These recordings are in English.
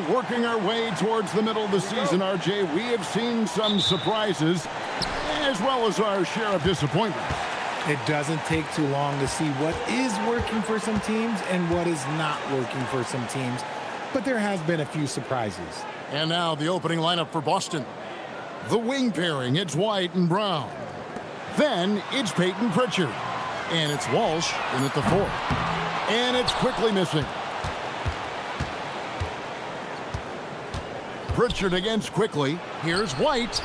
working our way towards the middle of the season, RJ. We have seen some surprises, as well as our share of disappointment. It doesn't take too long to see what is working for some teams and what is not working for some teams. But there has been a few surprises. And now the opening lineup for Boston. The wing pairing, it's White and Brown. Then it's Peyton Pritchard. And it's Walsh in at the 4. And it's quickly missing. Pritchard against Quickly. Here's White.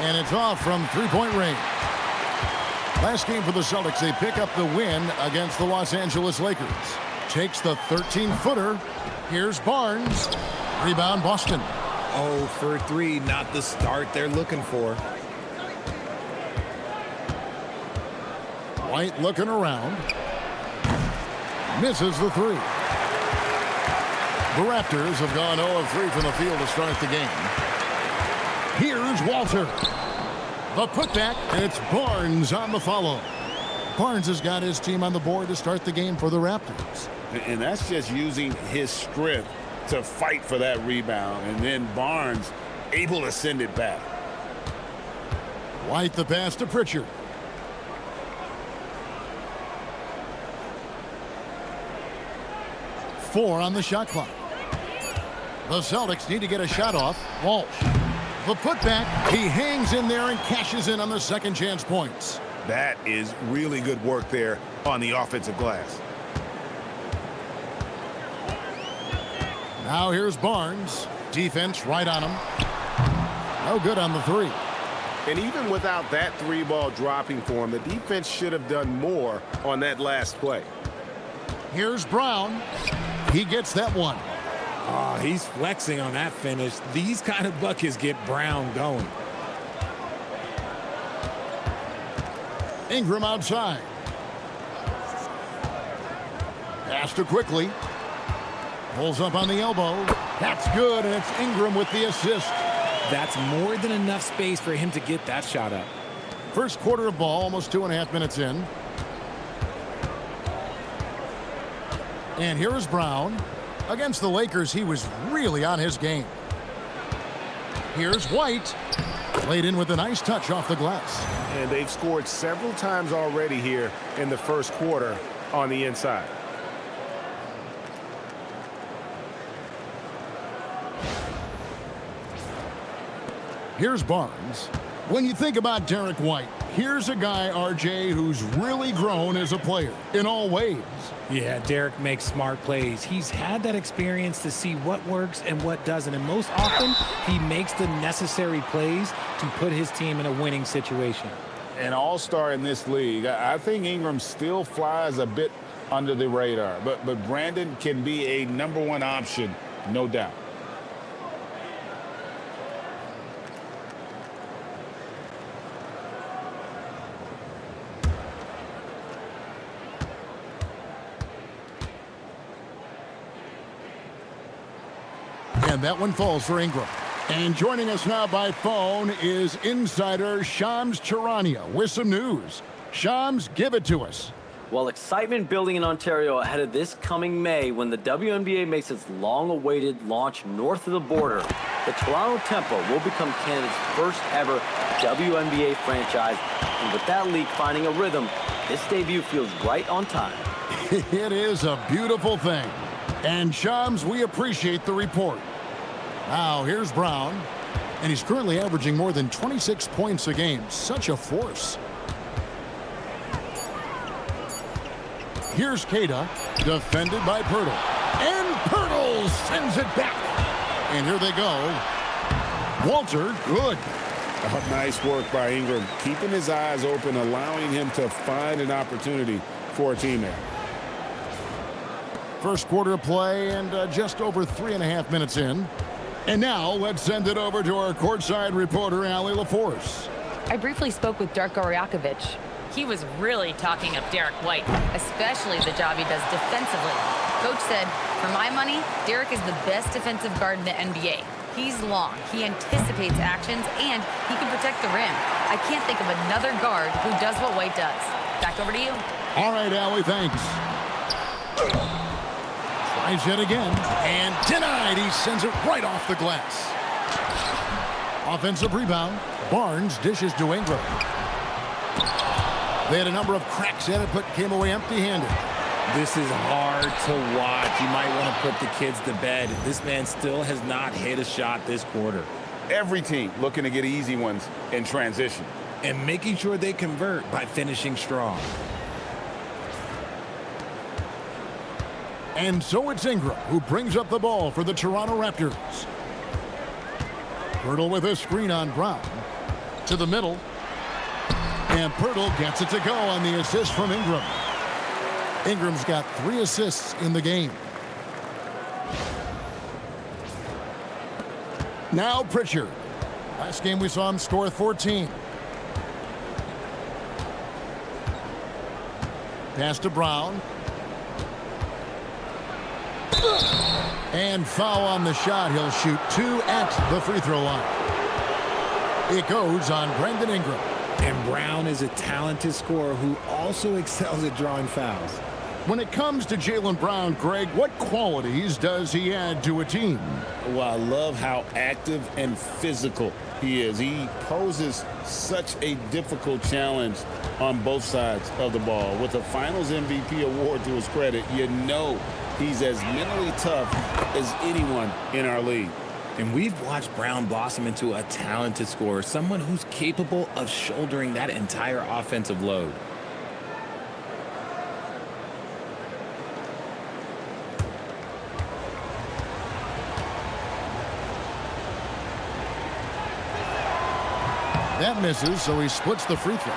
And it's off from three-point range. Last game for the Celtics, they pick up the win against the Los Angeles Lakers. Takes the 13-footer. Here's Barnes. Rebound, Boston. 0 for 3, not the start they're looking for. White looking around. Misses the 3. The Raptors have gone 0 of 3 from the field to start the game. Here's Walter. The putback, and it's Barnes on the follow. Barnes has got his team on the board to start the game for the Raptors. And that's just using his strength to fight for that rebound. And then Barnes able to send it back. White the pass to Pritchard. Four on the shot clock. The Celtics need to get a shot off. Walsh. The putback. He hangs in there and cashes in on the second chance points. That is really good work there on the offensive glass. Now here's Barnes. Defense right on him. No good on the 3. And even without that 3-ball dropping for him, the defense should have done more on that last play. Here's Brown. He gets that one. Oh, he's flexing on that finish. These kind of buckets get Brown going. Ingram outside. Pass to Quickly. Pulls up on the elbow. That's good, and it's Ingram with the assist. That's more than enough space for him to get that shot up. First quarter of ball, almost 2.5 minutes in. And here is Brown. Against the Lakers, he was really on his game. Here's White. Laid in with a nice touch off the glass. And they've scored several times already here in the first quarter on the inside. Here's Barnes. When you think about Derek White, here's a guy, RJ, who's really grown as a player in all ways. Yeah, Derek makes smart plays. He's had that experience to see what works and what doesn't. And most often, he makes the necessary plays to put his team in a winning situation. An all-star in this league. I think Ingram still flies a bit under the radar. But Brandon can be a #1 option, no doubt. And that one falls for Ingram. And joining us now by phone is insider Shams Charania with some news. Shams, give it to us. Well, excitement building in Ontario ahead of this coming May when the WNBA makes its long-awaited launch north of the border. The Toronto Tempo will become Canada's first ever WNBA franchise. And with that league finding a rhythm, this debut feels right on time. It is a beautiful thing. And Shams, we appreciate the report. Now, here's Brown, and he's currently averaging more than 26 points a game. Such a force. Here's Keita, defended by Pirtle. And Pirtle sends it back. And here they go. Walter, good. Oh, nice work by Ingram, keeping his eyes open, allowing him to find an opportunity for a teammate. First quarter of play and just over 3.5 minutes in. And now let's send it over to our courtside reporter, Allie LaForce. I briefly spoke with Darko Rajakovic. He was really talking up Derek White, especially the job he does defensively. Coach said, for my money, Derek is the best defensive guard in the NBA. He's long, he anticipates actions, and he can protect the rim. I can't think of another guard who does what White does. Back over to you. All right, Allie, thanks. Tries it again, and denied. He sends it right off the glass. Offensive rebound. Barnes dishes to Ingram. They had a number of cracks at it, but came away empty-handed. This is hard to watch. You might want to put the kids to bed. This man still has not hit a shot this quarter. Every team looking to get easy ones in transition. And making sure they convert by finishing strong. And so it's Ingram who brings up the ball for the Toronto Raptors. Pirtle with a screen on Brown. To the middle. And Pirtle gets it to go on the assist from Ingram. Ingram's got 3 assists in the game. Now Pritchard. Last game we saw him score 14. Pass to Brown. And foul on the shot. He'll shoot 2 at the free throw line. It goes on Brandon Ingram. And Brown is a talented scorer who also excels at drawing fouls. When it comes to Jaylen Brown, Greg, what qualities does he add to a team? Well, I love how active and physical he is. He poses such a difficult challenge on both sides of the ball. With a Finals MVP award to his credit, you know he's as mentally tough as anyone in our league. And we've watched Brown blossom into a talented scorer, someone who's capable of shouldering that entire offensive load. That misses, so he splits the free throws.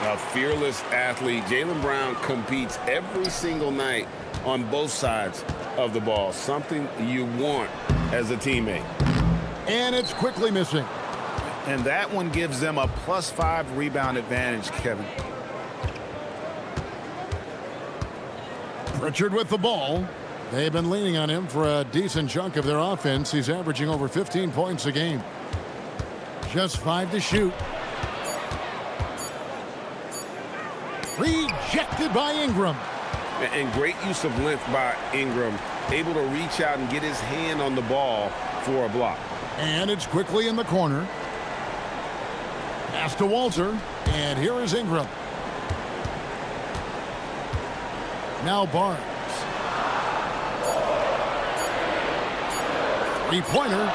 A fearless athlete. Jaylen Brown competes every single night on both sides of the ball. Something you want as a teammate. And it's quickly missing. And that one gives them a +5 rebound advantage, Kevin. Pritchard with the ball. They've been leaning on him for a decent chunk of their offense. He's averaging over 15 points a game. Just 5 to shoot. Rejected by Ingram. And great use of length by Ingram. Able to reach out and get his hand on the ball for a block. And it's quickly in the corner. Pass to Walter. And here is Ingram. Now Barnes. Three-pointer.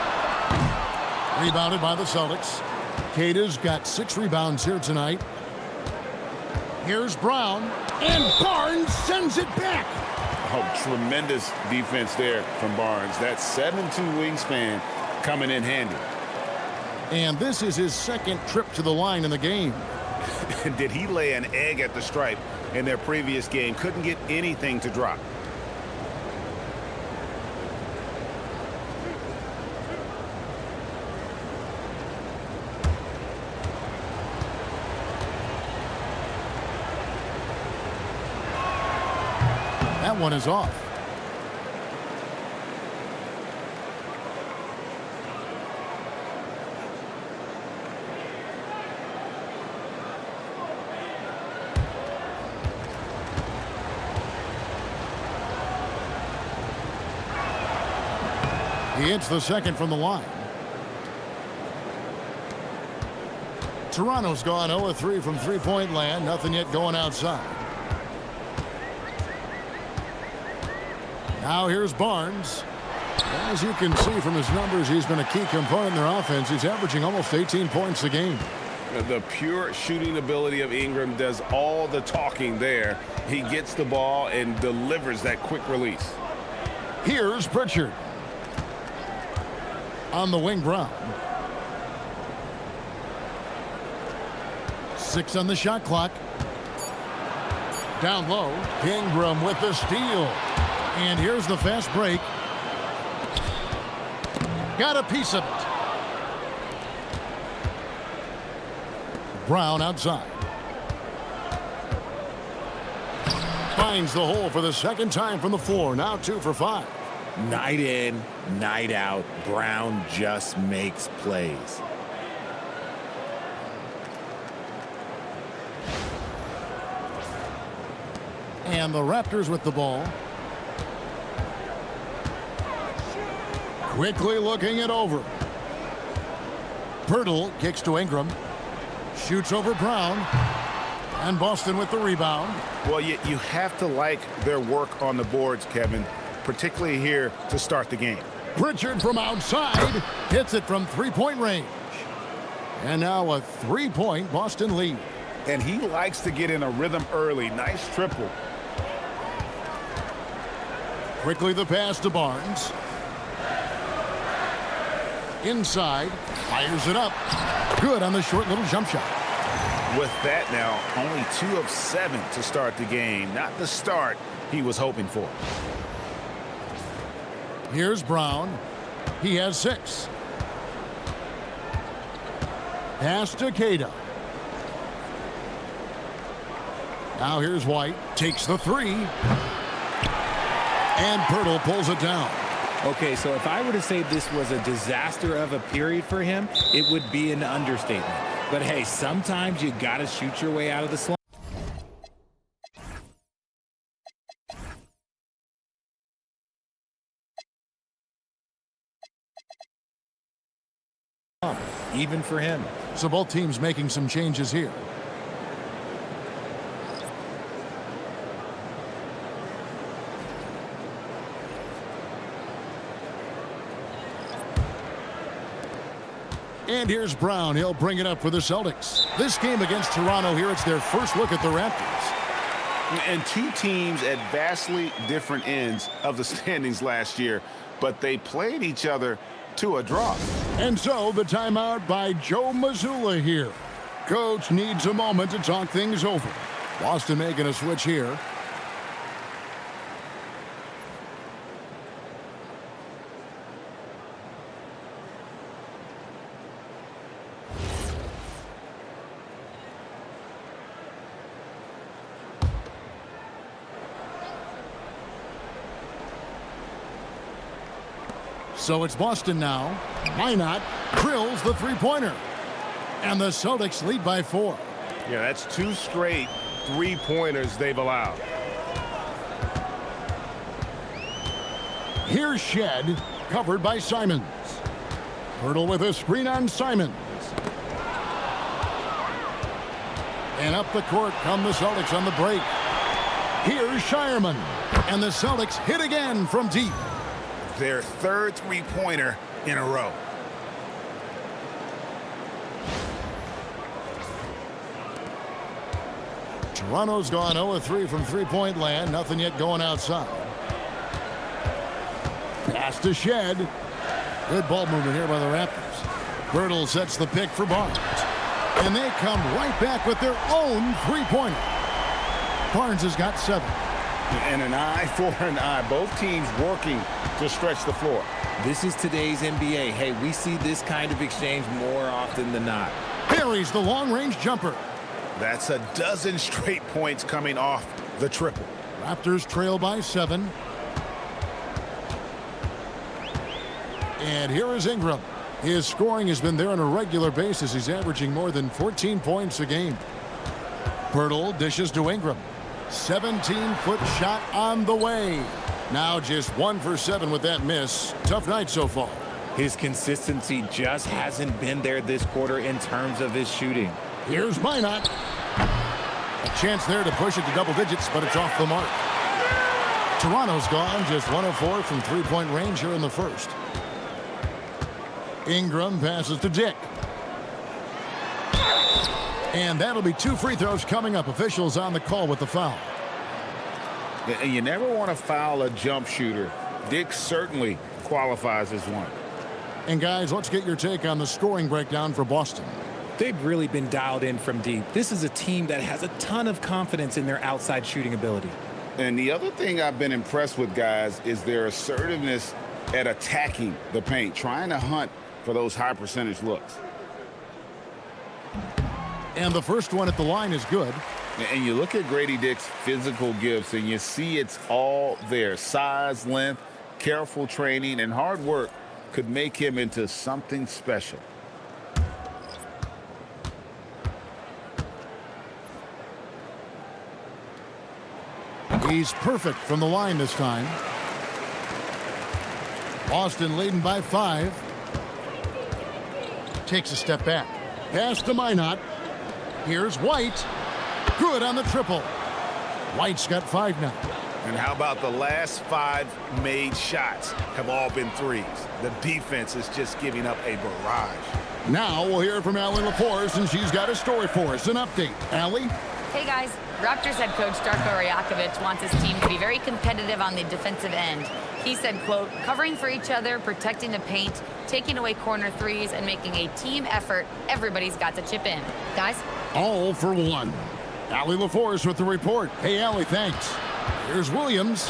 Rebounded by the Celtics. Cada's got 6 rebounds here tonight. Here's Brown. And Barnes sends it back. Oh, tremendous defense there from Barnes. That 7'2" wingspan coming in handy. And this is his second trip to the line in the game. Did he lay an egg at the stripe in their previous game? Couldn't get anything to drop. That one is off. He hits the second from the line. Toronto's gone 0-3 from three-point land. Nothing yet going outside. Now here's Barnes. As you can see from his numbers, he's been a key component in their offense. He's averaging almost 18 points a game. The pure shooting ability of Ingram does all the talking there. He gets the ball and delivers that quick release. Here's Pritchard. On the wing, Brown. 6 on the shot clock. Down low. Ingram with the steal. And here's the fast break. Got a piece of it. Brown outside. Finds the hole for the second time from the floor. Now 2 for 5. Night in, night out, Brown just makes plays. And the Raptors with the ball. Quickly looking it over. Pirtle kicks to Ingram. Shoots over Brown. And Boston with the rebound. Well, you have to like their work on the boards, Kevin, particularly here to start the game. Pritchard from outside hits it from three-point range. And now a three-point Boston lead. And he likes to get in a rhythm early. Nice triple. Quickly the pass to Barnes. Inside, fires it up. Good on the short little jump shot. With that now, only 2 of 7 to start the game. Not the start he was hoping for. Here's Brown. He has 6. Pass to Cato. Now here's White. Takes the 3. And Pirtle pulls it down. Okay, so if I were to say this was a disaster of a period for him, it would be an understatement. But hey, sometimes you got to shoot your way out of the slump. Even for him. So both teams making some changes here. And here's Brown. He'll bring it up for the Celtics. This game against Toronto here, it's their first look at the Raptors. And 2 teams at vastly different ends of the standings last year, but they played each other to a draw. And so the timeout by Joe Mazzulla here. Coach needs a moment to talk things over. Boston making a switch here. So it's Boston now. Why not? Drills the three-pointer. And the Celtics lead by 4. Yeah, that's 2 straight three-pointers they've allowed. Here's Shed, covered by Simons. Pirtle with a screen on Simons. And up the court come the Celtics on the break. Here's Shireman. And the Celtics hit again from deep. Their 3rd three-pointer in a row. Toronto's gone 0-3 from three-point land. Nothing yet going outside. Pass to Shed. Good ball movement here by the Raptors. Pirtle sets the pick for Barnes. And they come right back with their own three-pointer. Barnes has got 7. And an eye for an eye. Both teams working to stretch the floor. This is today's NBA. Hey, we see this kind of exchange more often than not. Buries the long-range jumper. That's a dozen straight points coming off the triple. Raptors trail by 7. And here is Ingram. His scoring has been there on a regular basis. He's averaging more than 14 points a game. Pirtle dishes to Ingram. 17-foot shot on the way. Now just 1 for 7 with that miss. Tough night so far. His consistency just hasn't been there this quarter in terms of his shooting. Here's Minot. A chance there to push it to double digits, but it's off the mark. Toronto's gone just 1 of 4 from three-point range here in the first. Ingram passes to Dick. And that'll be 2 free throws coming up. Officials on the call with the foul. And you never want to foul a jump shooter. Dick certainly qualifies as one. And guys, let's get your take on the scoring breakdown for Boston. They've really been dialed in from deep. This is a team that has a ton of confidence in their outside shooting ability. And the other thing I've been impressed with, guys, is their assertiveness at attacking the paint, trying to hunt for those high percentage looks. And the first one at the line is good. And you look at Grady Dick's physical gifts, and you see it's all there. Size, length, careful training, and hard work could make him into something special. He's perfect from the line this time. Boston leading by 5. Takes a step back. Pass to Minot. Here's White. Good on the triple. White's got 5 now. And how about the last 5 made shots have all been threes? The defense is just giving up a barrage. Now we'll hear from Allie LaForce, and she's got a story for us. An update. Allie? Hey guys, Raptors head coach Darko Rajakovic wants his team to be very competitive on the defensive end. He said, quote, covering for each other, protecting the paint, taking away corner threes, and making a team effort. Everybody's got to chip in. Guys? All for one. Allie LaForce with the report. Hey, Allie, thanks. Here's Williams.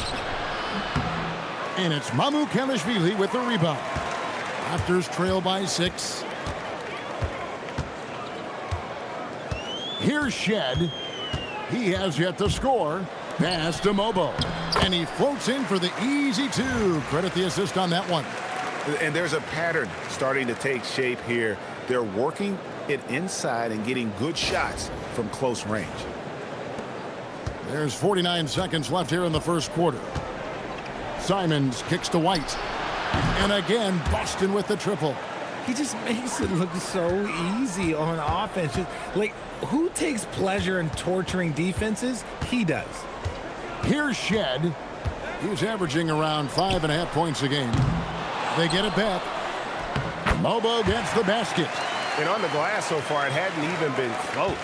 And it's Mamu Kelishvili with the rebound. Raptors trail by 6. Here's Shed. He has yet to score. Pass to Mobo. And he floats in for the easy 2. Credit the assist on that one. And there's a pattern starting to take shape here. They're working it inside and getting good shots from close range. There's 49 seconds left here in the first quarter. Simons kicks to White. And again, Boston with the triple. He just makes it look so easy on offense. Just, like, who takes pleasure in torturing defenses? He does. Here's Shed. He's averaging around 5.5 points a game. They get it back. Mobo gets the basket. And on the glass so far, it hadn't even been close.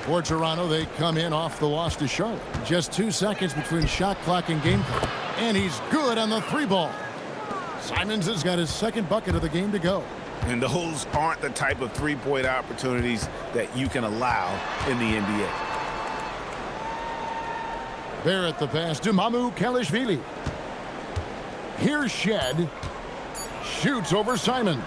For Toronto, they come in off the loss to Charlotte. Just 2 seconds between shot clock and game clock. And he's good on the 3-ball. Simons has got his second bucket of the game to go. And those aren't the type of three-point opportunities that you can allow in the NBA. Barrett the pass to Mamu Kelishvili. Here's Shed. Shoots over Simons.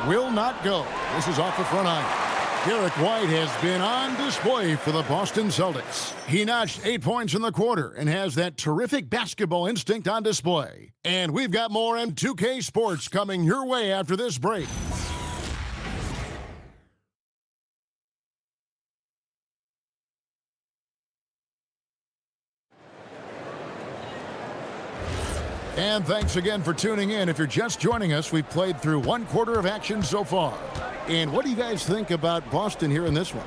Will not go. This is off the front iron. Derek White has been on display for the Boston Celtics. He notched 8 points in the quarter and has that terrific basketball instinct on display. And we've got more M2K Sports coming your way after this break. And thanks again for tuning in. If you're just joining us, we've played through 1 quarter of action so far. And what do you guys think about Boston here in this one?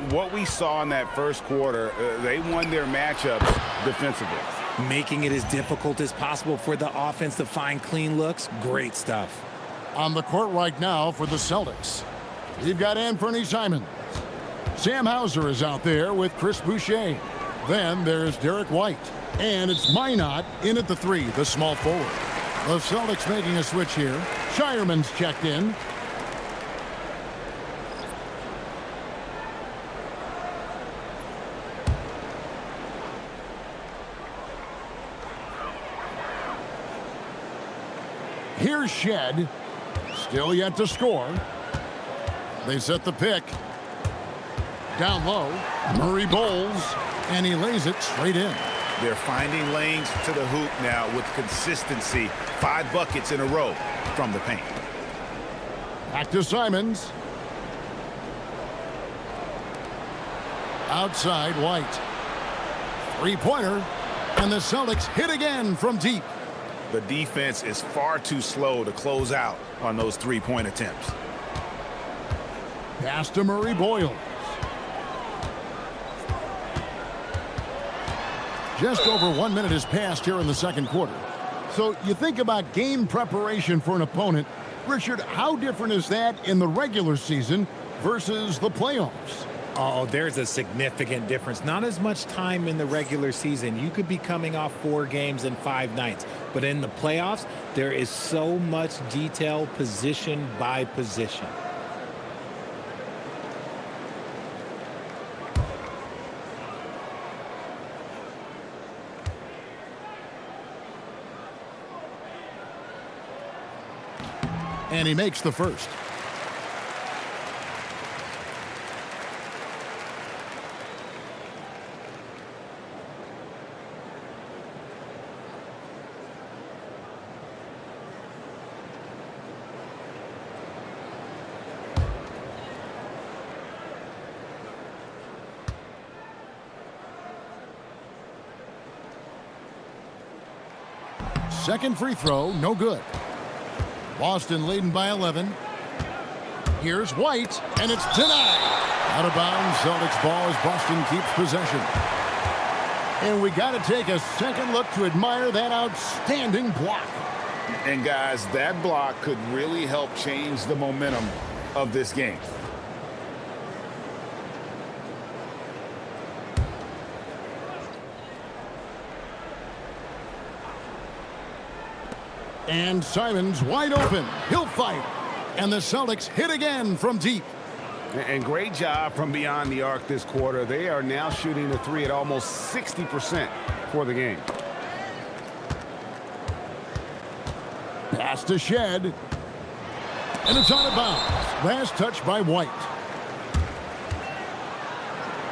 What we saw in that first quarter, they won their matchups defensively. Making it as difficult as possible for the offense to find clean looks. Great stuff. On the court right now for the Celtics, you've got Anthony Simons. Sam Hauser is out there with Chris Boucher. Then there's Derek White. And it's Minot in at the 3, the small forward. The Celtics making a switch here. Shireman's checked in. Here's Shed. Still yet to score. They set the pick. Down low. Murray bowls. And he lays it straight in. They're finding lanes to the hoop now with consistency. 5 buckets in a row from the paint. Back to Simons. Outside White. 3-pointer. And the Celtics hit again from deep. The defense is far too slow to close out on those 3-point attempts. Pass to Murray Boyles. Just over 1 minute has passed here in the second quarter. So you think about game preparation for an opponent. Richard, how different is that in the regular season versus the playoffs? Oh, there's a significant difference. Not as much time in the regular season. You could be coming off 4 games in 5 nights. But in the playoffs, there is so much detail position by position. And he makes the first. Second free throw, no good. Boston leading by 11. Here's White, and it's denied. Out of bounds, Celtics ball as Boston keeps possession. And we got to take a second look to admire that outstanding block. And guys, that block could really help change the momentum of this game. And Simons wide open. He'll fight. And the Celtics hit again from deep. And great job from beyond the arc this quarter. They are now shooting the three at almost 60% for the game. Pass to Shed. And it's out of bounds. Last touch by White.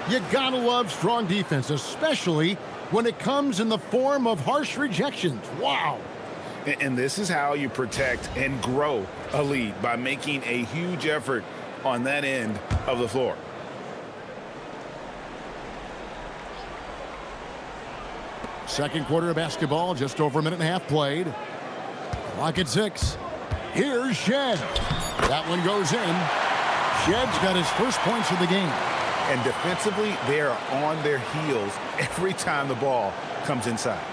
You gotta love strong defense, especially when it comes in the form of harsh rejections. Wow. And this is how you protect and grow a lead, by making a huge effort on that end of the floor. Second quarter of basketball, just over a minute and a half played. Clock at 6. Here's Shed. That one goes in. Shed's got his first points of the game. And defensively, they are on their heels every time the ball comes inside.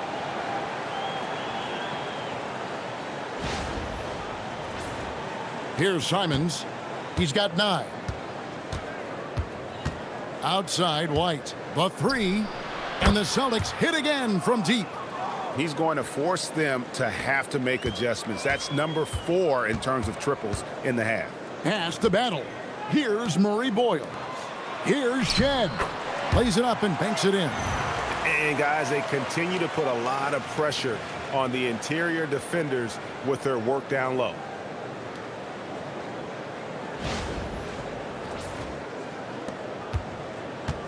Here's Simons. He's got 9. Outside, White. The 3. And the Celtics hit again from deep. He's going to force them to have to make adjustments. That's number 4 in terms of triples in the half. Pass to Battle. Here's Murray Boyle. Here's Shed. Plays it up and banks it in. And guys, they continue to put a lot of pressure on the interior defenders with their work down low.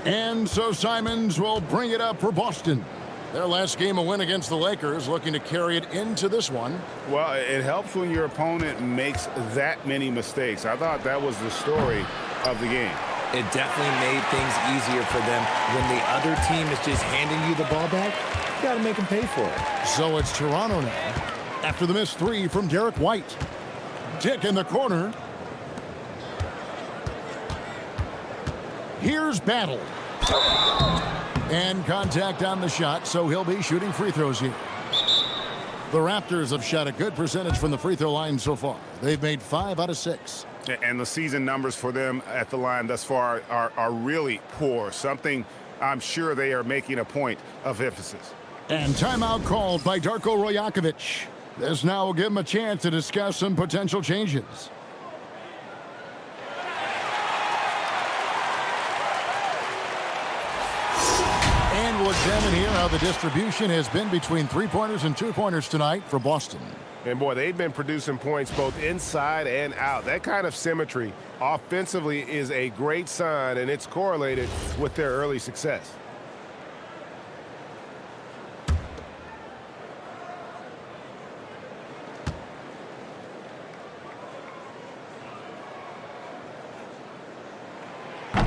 And so Simons will bring it up for Boston. Their last game, a win against the Lakers, looking to carry it into this one. Well, it helps when your opponent makes that many mistakes. I thought that was the story of the game. It definitely made things easier for them. When the other team is just handing you the ball back, you got to make them pay for it. So it's Toronto now. After the missed 3 from Derek White. Dick in the corner. Here's Battle. And contact on the shot, so he'll be shooting free throws here. The Raptors have shot a good percentage from the free throw line so far. They've made 5 out of 6. And the season numbers for them at the line thus far are really poor. Something I'm sure they are making a point of emphasis. And timeout called by Darko Rajakovic. This now will give him a chance to discuss some potential changes. And we'll examine here how the distribution has been between three-pointers and two-pointers tonight for Boston. And boy, they've been producing points both inside and out. That kind of symmetry offensively is a great sign, and it's correlated with their early success.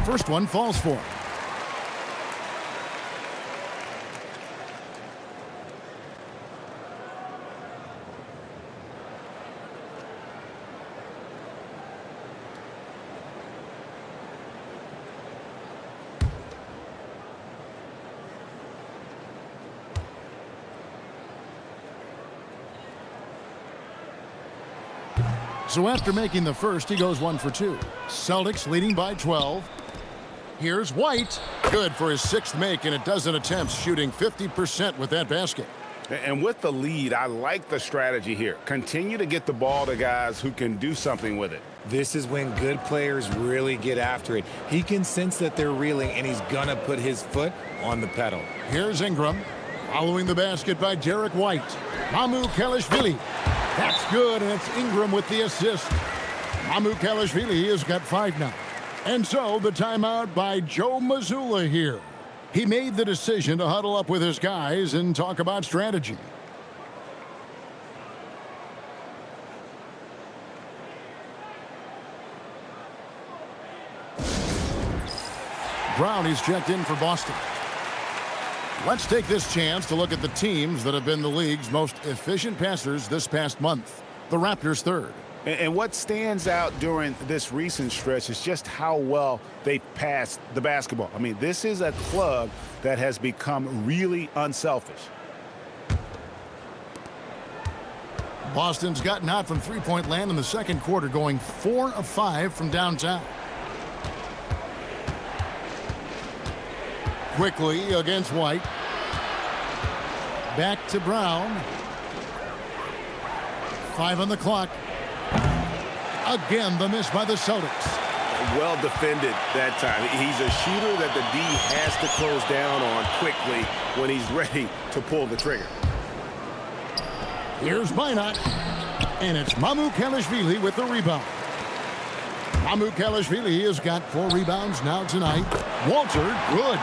First one falls for him. So after making the first, he goes 1 for 2. Celtics leading by 12. Here's White. Good for his 6th make, and a dozen attempts, shooting 50% with that basket. And with the lead, I like the strategy here. Continue to get the ball to guys who can do something with it. This is when good players really get after it. He can sense that they're reeling, and he's going to put his foot on the pedal. Here's Ingram. Following the basket by Derek White. Mamu Kelishvili. That's good, and it's Ingram with the assist. Mamu Kelishvili has got 5 now. And so the timeout by Joe Mazzulla here. He made the decision to huddle up with his guys and talk about strategy. Brown is checked in for Boston. Let's take this chance to look at the teams that have been the league's most efficient passers this past month. The Raptors third. And what stands out during this recent stretch is just how well they passed the basketball. I mean, this is a club that has become really unselfish. Boston's gotten hot from three-point land in the second quarter, going 4 of 5 from downtown. Quickly against White. Back to Brown. 5 on the clock. Again, the miss by the Celtics. Well defended that time. He's a shooter that the D has to close down on quickly when he's ready to pull the trigger. Here's Minot. And it's Mamukelashvili with the rebound. Mamukelashvili has got 4 rebounds now tonight. Walter, good.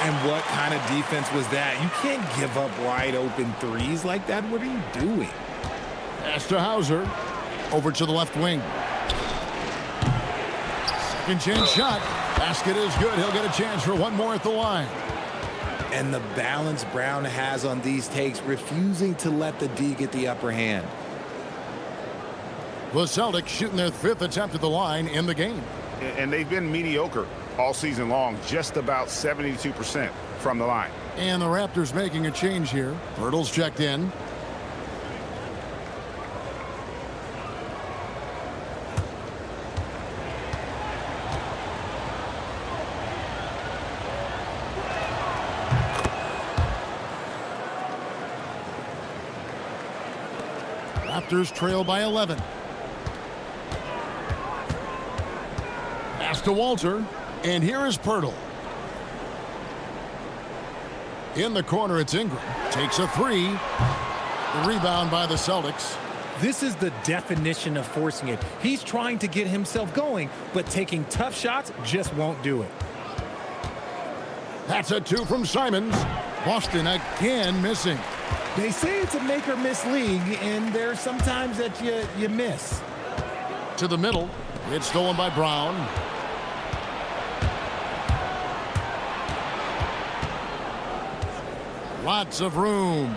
And what kind of defense was that? You can't give up wide open threes like that. What are you doing? Pass to Hauser. Over to the left wing. Second chance shot. Basket is good. He'll get a chance for one more at the line. And the balance Brown has on these takes, refusing to let the D get the upper hand. The Celtics shooting their 5th attempt at the line in the game. And they've been mediocre all season long, just about 72% from the line. And the Raptors making a change here. Pirtle's checked in. Raptors trail by 11. Pass to Walter. And here is Pirtle. In the corner, it's Ingram. Takes a 3. The rebound by the Celtics. This is the definition of forcing it. He's trying to get himself going, but taking tough shots just won't do it. That's a 2 from Simons. Boston again missing. They say it's a make or miss league, and there's sometimes that you miss. To the middle. It's stolen by Brown. Lots of room.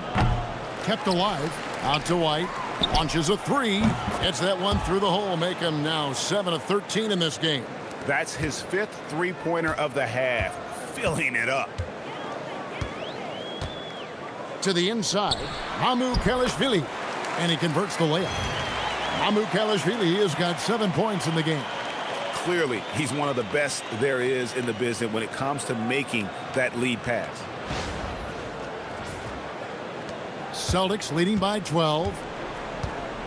Kept alive. Out to White. Launches a 3. Hits that one through the hole. Make him now 7 of 13 in this game. That's his 5th three-pointer of the half. Filling it up. To the inside. Mamukelashvili. And he converts the layup. Mamukelashvili has got 7 points in the game. Clearly, he's one of the best there is in the business when it comes to making that lead pass. Celtics leading by 12.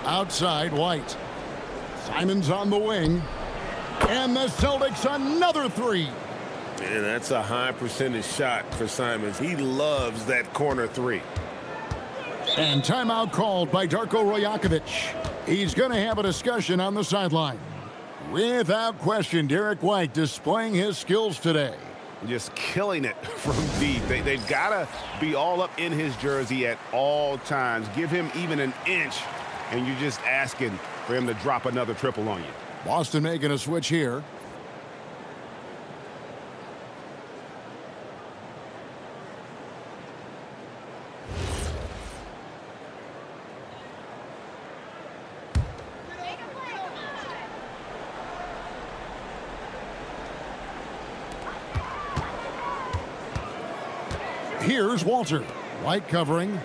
Outside, White. Simons on the wing. And the Celtics another 3. And that's a high percentage shot for Simons. He loves that corner 3. And timeout called by Darko Rajakovic. He's going to have a discussion on the sideline. Without question, Derek White displaying his skills today. Just killing it from deep. They've got to be all up in his jersey at all times. Give him even an inch, and you're just asking for him to drop another triple on you. Boston making a switch here. Here's Walter. White covering.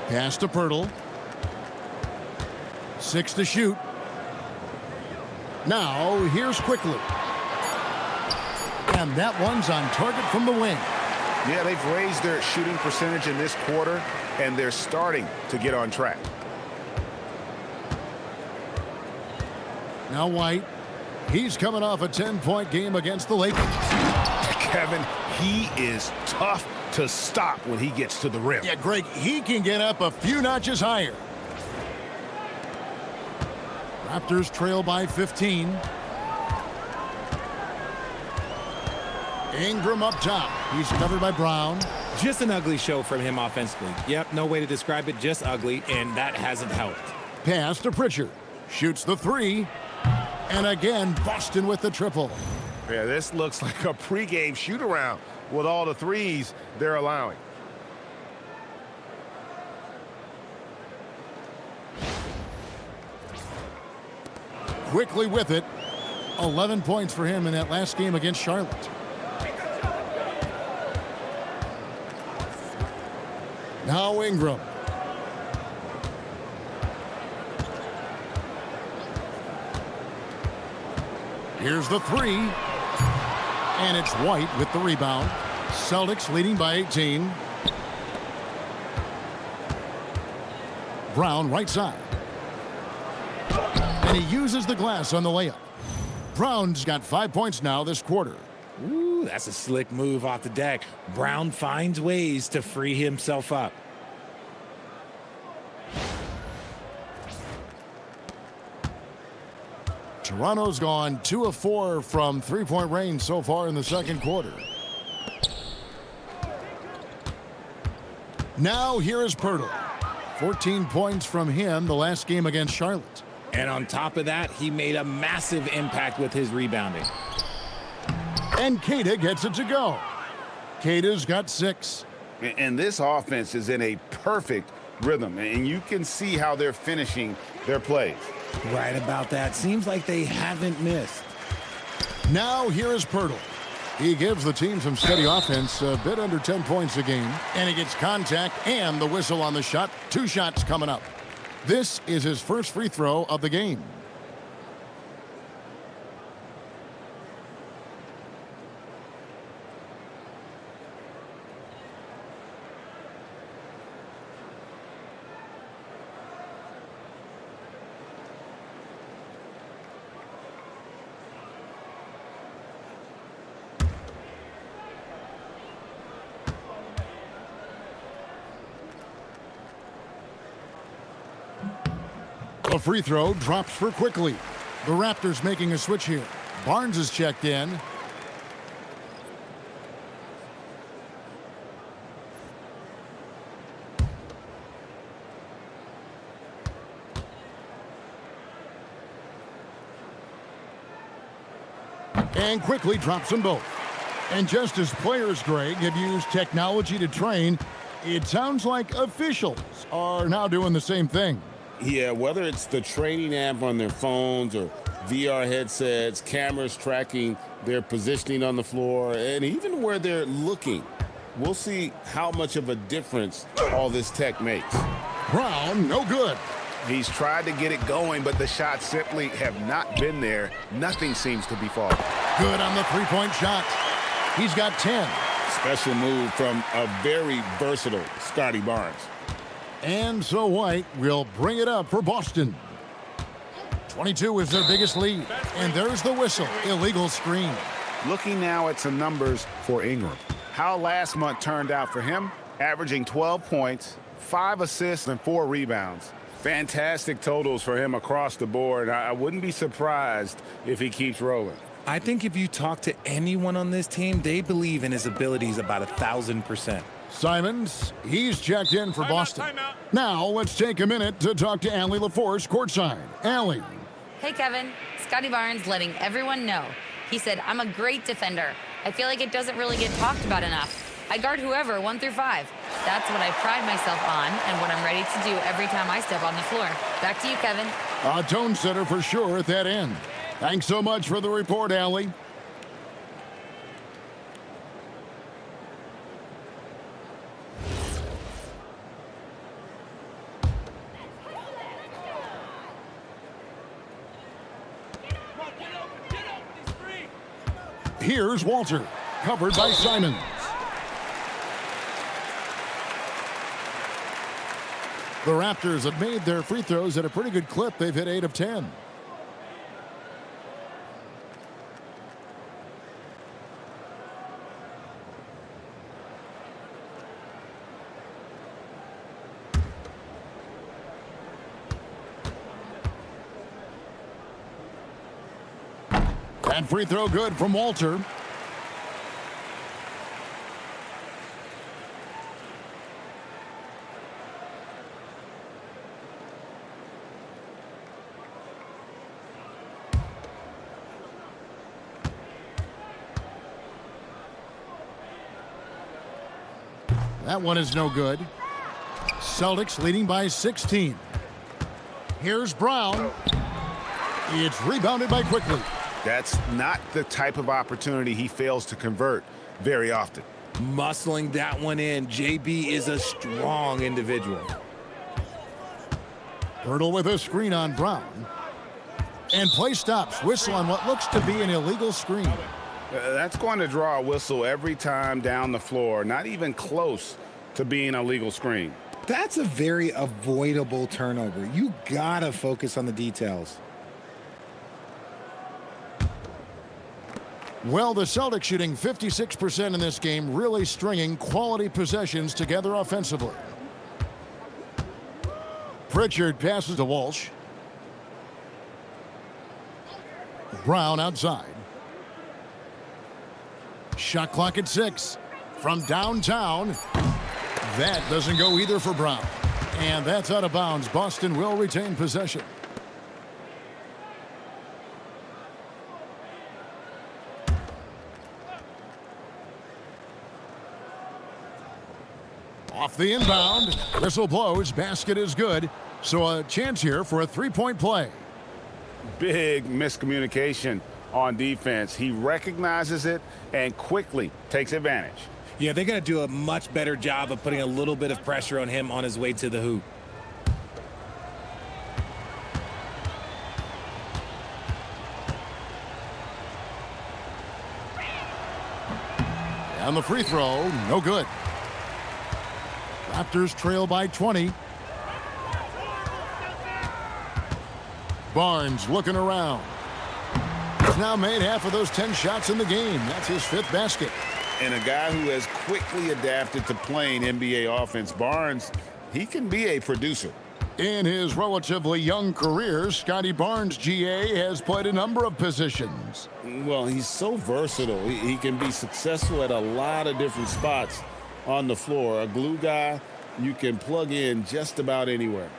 Pass to Pirtle. 6 to shoot. Now, here's Quickly. And that one's on target from the wing. Yeah, they've raised their shooting percentage in this quarter, and they're starting to get on track. Now White. He's coming off a 10-point game against the Lakers. Kevin, he is tough to stop when he gets to the rim. Yeah, Greg, he can get up a few notches higher. Raptors trail by 15. Ingram up top. He's covered by Brown. Just an ugly show from him offensively. Yep, no way to describe it, just ugly, and that hasn't helped. Pass to Pritchard. Shoots the 3. And again, Boston with the triple. Yeah, this looks like a pregame shoot-around with all the threes they're allowing. Quickly with it. 11 points for him in that last game against Charlotte. Now Ingram. Here's the three. And it's White with the rebound. Celtics leading by 18. Brown right side. And he uses the glass on the layup. Brown's got 5 points now this quarter. Ooh, that's a slick move off the deck. Brown finds ways to free himself up. Toronto's gone 2 of 4 from three-point range so far in the second quarter. Now here is Pirtle. 14 points from him the last game against Charlotte. And on top of that, he made a massive impact with his rebounding. And Queta gets it to go. Queta's got 6. And this offense is in a perfect rhythm, and you can see how they're finishing their plays. Right about that. Seems like they haven't missed. Now here is Pirtle. He gives the team some steady offense, a bit under 10 points a game. And he gets contact and the whistle on the shot. 2 shots coming up. This is his first free throw of the game. A free throw drops for Quickly. The Raptors making a switch here. Barnes is checked in. And Quickly drops them both. And just as players, Greg, have used technology to train, it sounds like officials are now doing the same thing. Yeah, whether it's the training app on their phones or VR headsets, cameras tracking their positioning on the floor, and even where they're looking, we'll see how much of a difference all this tech makes. Brown, no good. He's tried to get it going, but the shots simply have not been there. Nothing seems to be falling. Good on the three-point shot. He's got 10. Special move from a very versatile Scotty Barnes. And so White will bring it up for Boston. 22 is their biggest lead. And there's the whistle. Illegal screen. Looking now at some numbers for Ingram. How last month turned out for him, averaging 12 points, 5 assists, and 4 rebounds. Fantastic totals for him across the board. I wouldn't be surprised if he keeps rolling. I think if you talk to anyone on this team, they believe in his abilities about 1,000%. Simons, he's checked in for Boston. Now let's take a minute to talk to Allie LaForce courtside. Allie. Hey, Kevin. Scotty Barnes letting everyone know. He said, I'm a great defender. I feel like it doesn't really get talked about enough. I guard whoever, 1 through 5. That's what I pride myself on and what I'm ready to do every time I step on the floor. Back to you, Kevin. A tone setter for sure at that end. Thanks so much for the report, Allie. Here's Walter, covered by Simons. The Raptors have made their free throws at a pretty good clip. They've hit 8 of 10. That free throw good from Walter. That one is no good. Celtics leading by 16. Here's Brown. It's rebounded by Quickly. That's not the type of opportunity he fails to convert very often. Muscling that one in. JB is a strong individual. Hurdle with a screen on Brown. And play stops. Whistle on what looks to be an illegal screen. That's going to draw a whistle every time down the floor. Not even close to being a legal screen. That's a very avoidable turnover. You gotta focus on the details. Well, the Celtics shooting 56% in this game, really stringing quality possessions together offensively. Pritchard passes to Walsh. Brown outside. Shot clock at 6. From downtown. That doesn't go either for Brown. And that's out of bounds. Boston will retain possession. Off the inbound. Whistle blows. Basket is good. So a chance here for a three-point play. Big miscommunication on defense. He recognizes it and quickly takes advantage. Yeah, they're going to do a much better job of putting a little bit of pressure on him on his way to the hoop. And the free throw, no good. Raptors trail by 20. Barnes looking around. He's now made half of those 10 shots in the game. That's his 5th basket. And a guy who has quickly adapted to playing NBA offense, Barnes, he can be a producer. In his relatively young career, Scotty Barnes, GA, has played a number of positions. Well, he's so versatile. He can be successful at a lot of different spots on the floor. A glue guy you can plug in just about anywhere.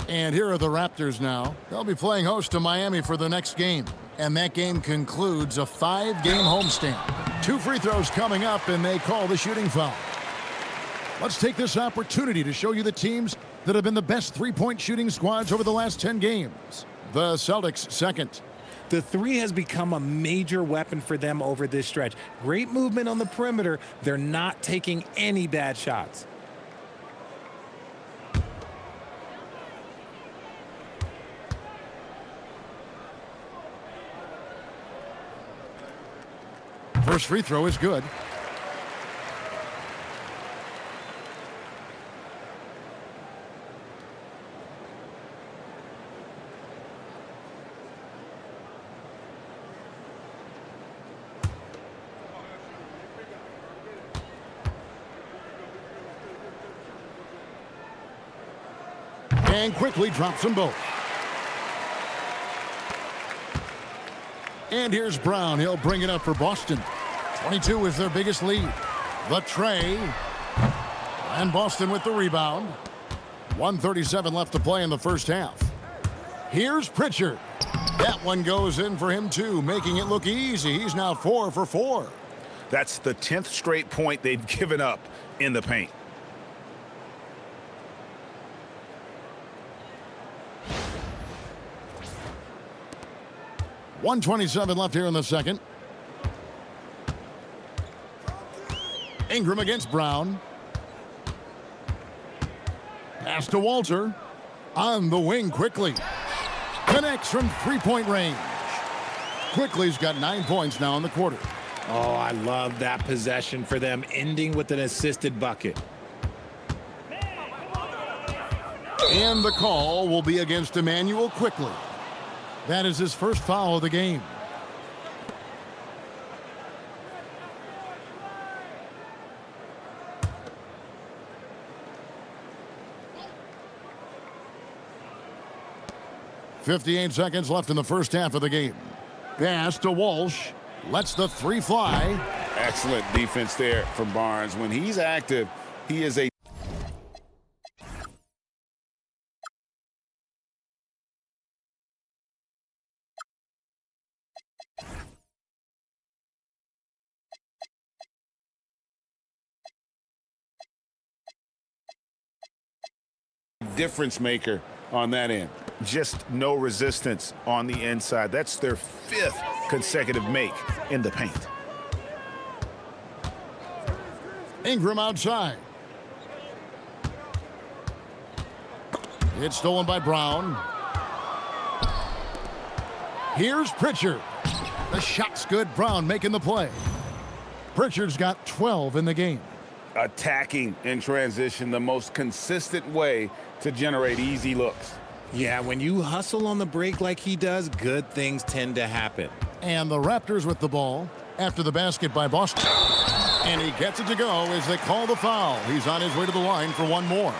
And here are the Raptors now. They'll be playing host to Miami for the next game. And that game concludes a 5-game homestand. 2 free throws coming up, and they call the shooting foul. Let's take this opportunity to show you the teams that have been the best three-point shooting squads over the last 10 games. The Celtics second. The 3 has become a major weapon for them over this stretch. Great movement on the perimeter. They're not taking any bad shots. First free throw is good. And quickly drops them both. And here's Brown. He'll bring it up for Boston. 22 is their biggest lead. The tray. And Boston with the rebound. 1:37 left to play in the first half. Here's Pritchard. That one goes in for him too, making it look easy. He's now 4 for 4. That's the 10th straight point they've given up in the paint. .127 left here in the second. Ingram against Brown. Pass to Walter. On the wing quickly. Connects from three-point range. Quickly's got 9 points now in the quarter. Oh, I love that possession for them, ending with an assisted bucket. And the call will be against Emmanuel Quickly. That is his first foul of the game. .58 seconds left in the first half of the game. Pass to Walsh. Lets the 3 fly. Excellent defense there from Barnes. When he's active, he is a difference maker on that end. Just no resistance on the inside. That's their 5th consecutive make in the paint. Ingram outside. It's stolen by Brown. Here's Pritchard. The shot's good. Brown making the play. Pritchard's got 12 in the game. Attacking in transition, the most consistent way to generate easy looks. Yeah, when you hustle on the break like he does, good things tend to happen. And the Raptors with the ball after the basket by Boston. And he gets it to go as they call the foul. He's on his way to the line for one more.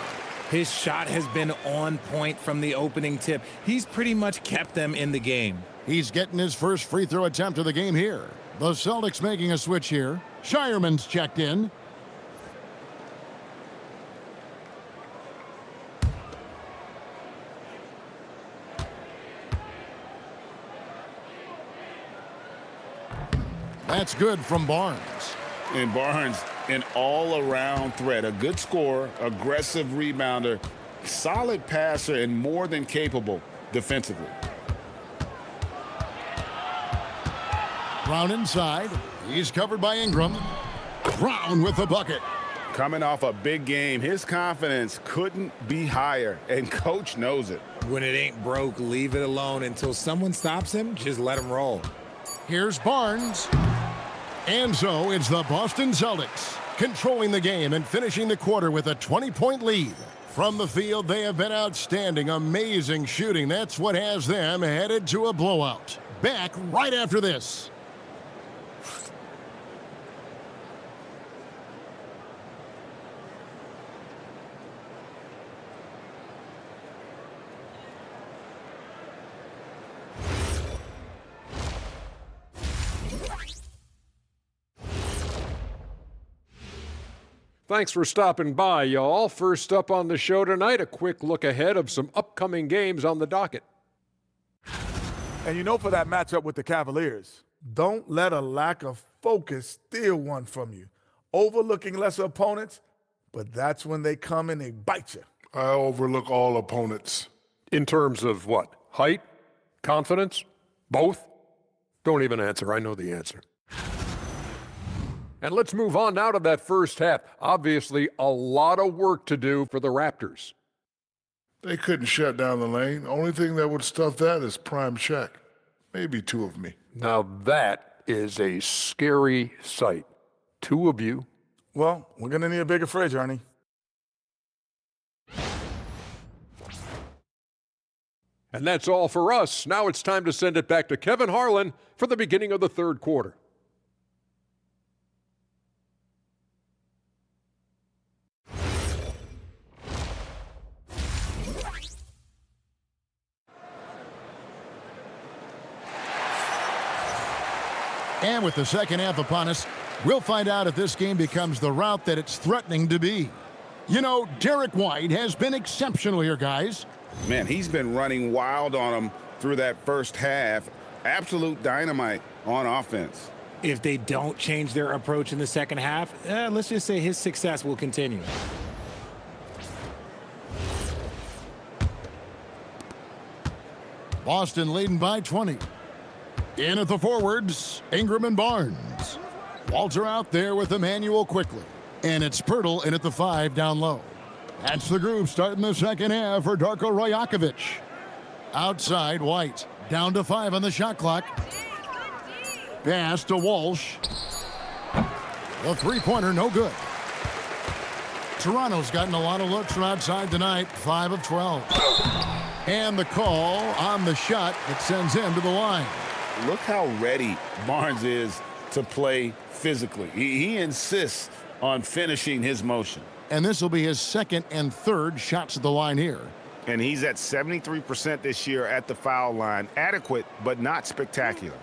His shot has been on point from the opening tip. He's pretty much kept them in the game. He's getting his first free throw attempt of the game here. The Celtics making a switch here. Shireman's checked in. That's good from Barnes. And Barnes, an all-around threat. A good scorer, aggressive rebounder, solid passer, and more than capable defensively. Brown inside. He's covered by Ingram. Brown with the bucket. Coming off a big game, his confidence couldn't be higher, and coach knows it. When it ain't broke, leave it alone until someone stops him. Just let him roll. Here's Barnes. And so it's the Boston Celtics controlling the game and finishing the quarter with a 20-point lead. From the field, they have been outstanding, amazing shooting. That's what has them headed to a blowout. Back right after this. Thanks for stopping by, y'all. First up on the show tonight, a quick look ahead of some upcoming games on the docket. And you know, for that matchup with the Cavaliers, don't let a lack of focus steal one from you. Overlooking lesser opponents, but that's when they come and they bite you. I overlook all opponents. In terms of what? Height? Confidence? Both? Don't even answer. I know the answer. And let's move on now to that first half. Obviously, a lot of work to do for the Raptors. They couldn't shut down the lane. Only thing that would stuff that is prime check. Maybe 2 of me. Now that is a scary sight. 2 of you. Well, we're going to need a bigger fridge, Ernie. And that's all for us. Now it's time to send it back to Kevin Harlan for the beginning of the third quarter. And with the second half upon us, we'll find out if this game becomes the route that it's threatening to be. You know, Derek White has been exceptional here, guys. Man, he's been running wild on them through that first half. Absolute dynamite on offense. If they don't change their approach in the second half, let's just say his success will continue. Boston leading by 20. In at the forwards, Ingram and Barnes. Walter out there with Emmanuel quickly. And it's Pirtle in at the 5 down low. That's the group starting the second half for Darko Rajakovic. Outside, White. Down to 5 on the shot clock. Pass to Walsh. The three-pointer, no good. Toronto's gotten a lot of looks from outside tonight, 5 of 12. And the call on the shot that sends him to the line. Look how ready Barnes is to play physically. He insists on finishing his motion. And this will be his second and third shots at the line here. And he's at 73% this year at the foul line. Adequate, but not spectacular.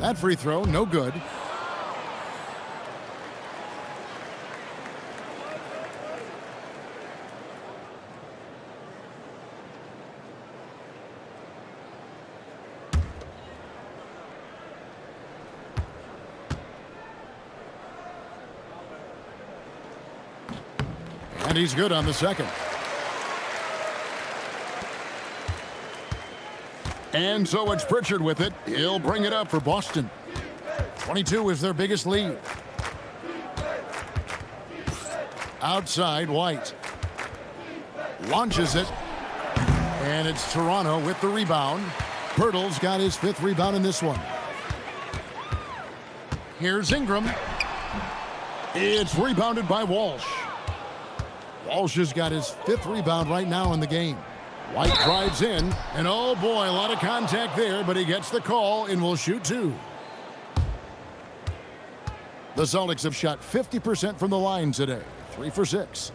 That free throw, no good. And he's good on the second. And so it's Pritchard with it. He'll bring it up for Boston. 22 is their biggest lead. Outside, White. Launches it. And it's Toronto with the rebound. Pirtle's got his 5th rebound in this one. Here's Ingram. It's rebounded by Walsh. Walsh has got his 5th rebound right now in the game. White drives in, and oh boy, a lot of contact there, but he gets the call and will shoot 2. The Celtics have shot 50% from the line today, 3 for 6.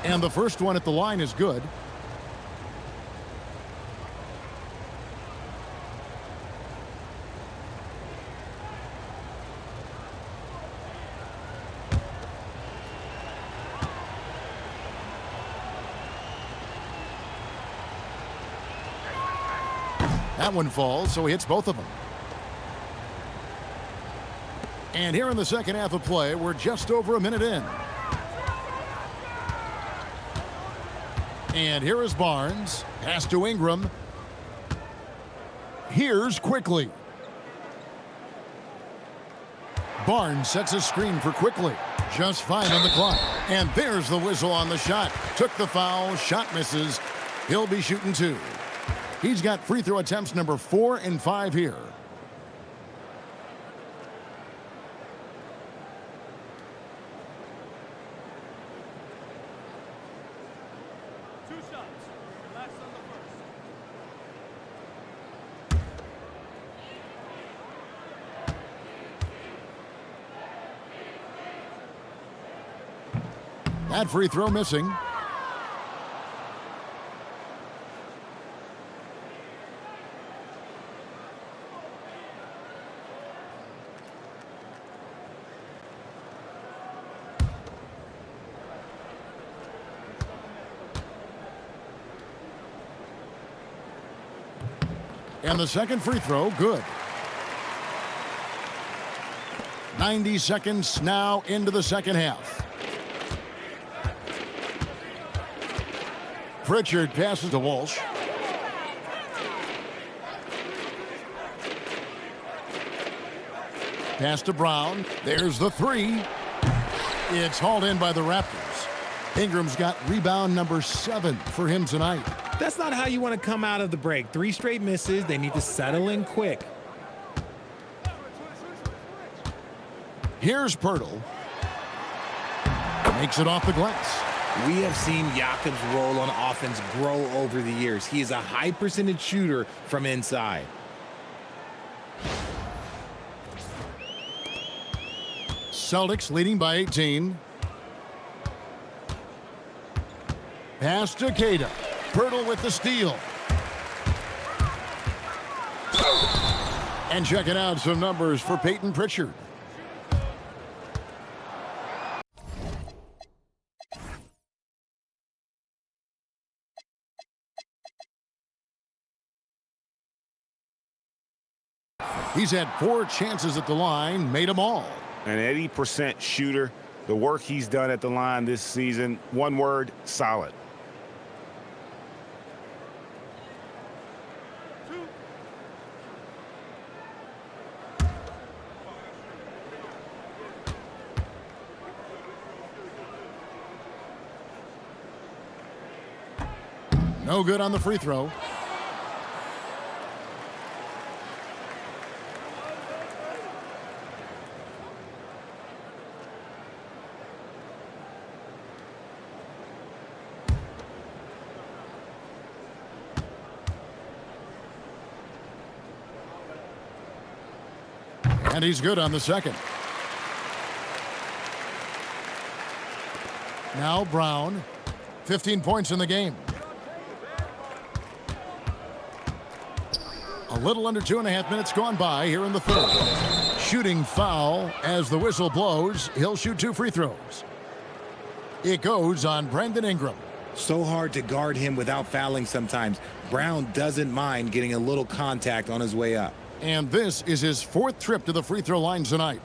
And the first one at the line is good. That one falls, so he hits both of them. And here in the second half of play, we're just over a minute in. And here is Barnes. Pass to Ingram. Here's Quickly. Barnes sets a screen for Quickly. Just 5 on the clock. And there's the whistle on the shot. Took the foul. Shot misses. He'll be shooting 2. He's got free throw attempts number 4 and 5 here. That free throw missing. And the second free throw, good. 90 seconds now into the second half. Pritchard passes to Walsh. Pass to Brown. There's the 3. It's hauled in by the Raptors. Ingram's got rebound number 7 for him tonight. That's not how you want to come out of the break. 3 straight misses. They need to settle in quick. Here's Pirtle. Makes it off the glass. We have seen Jakob's role on offense grow over the years. He is a high percentage shooter from inside. Celtics leading by 18. Pass to Queta. Pirtle with the steal. And checking out some numbers for Peyton Pritchard. He's had 4 chances at the line, made them all. An 80% shooter. The work he's done at the line this season, one word, solid. No good on the free throw. And he's good on the second. Now Brown, 15 points in the game. A little under 2.5 minutes gone by here in the third. Shooting foul as the whistle blows. He'll shoot 2 free throws. It goes on Brandon Ingram. So hard to guard him without fouling sometimes. Brown doesn't mind getting a little contact on his way up. And this is his 4th trip to the free throw line tonight.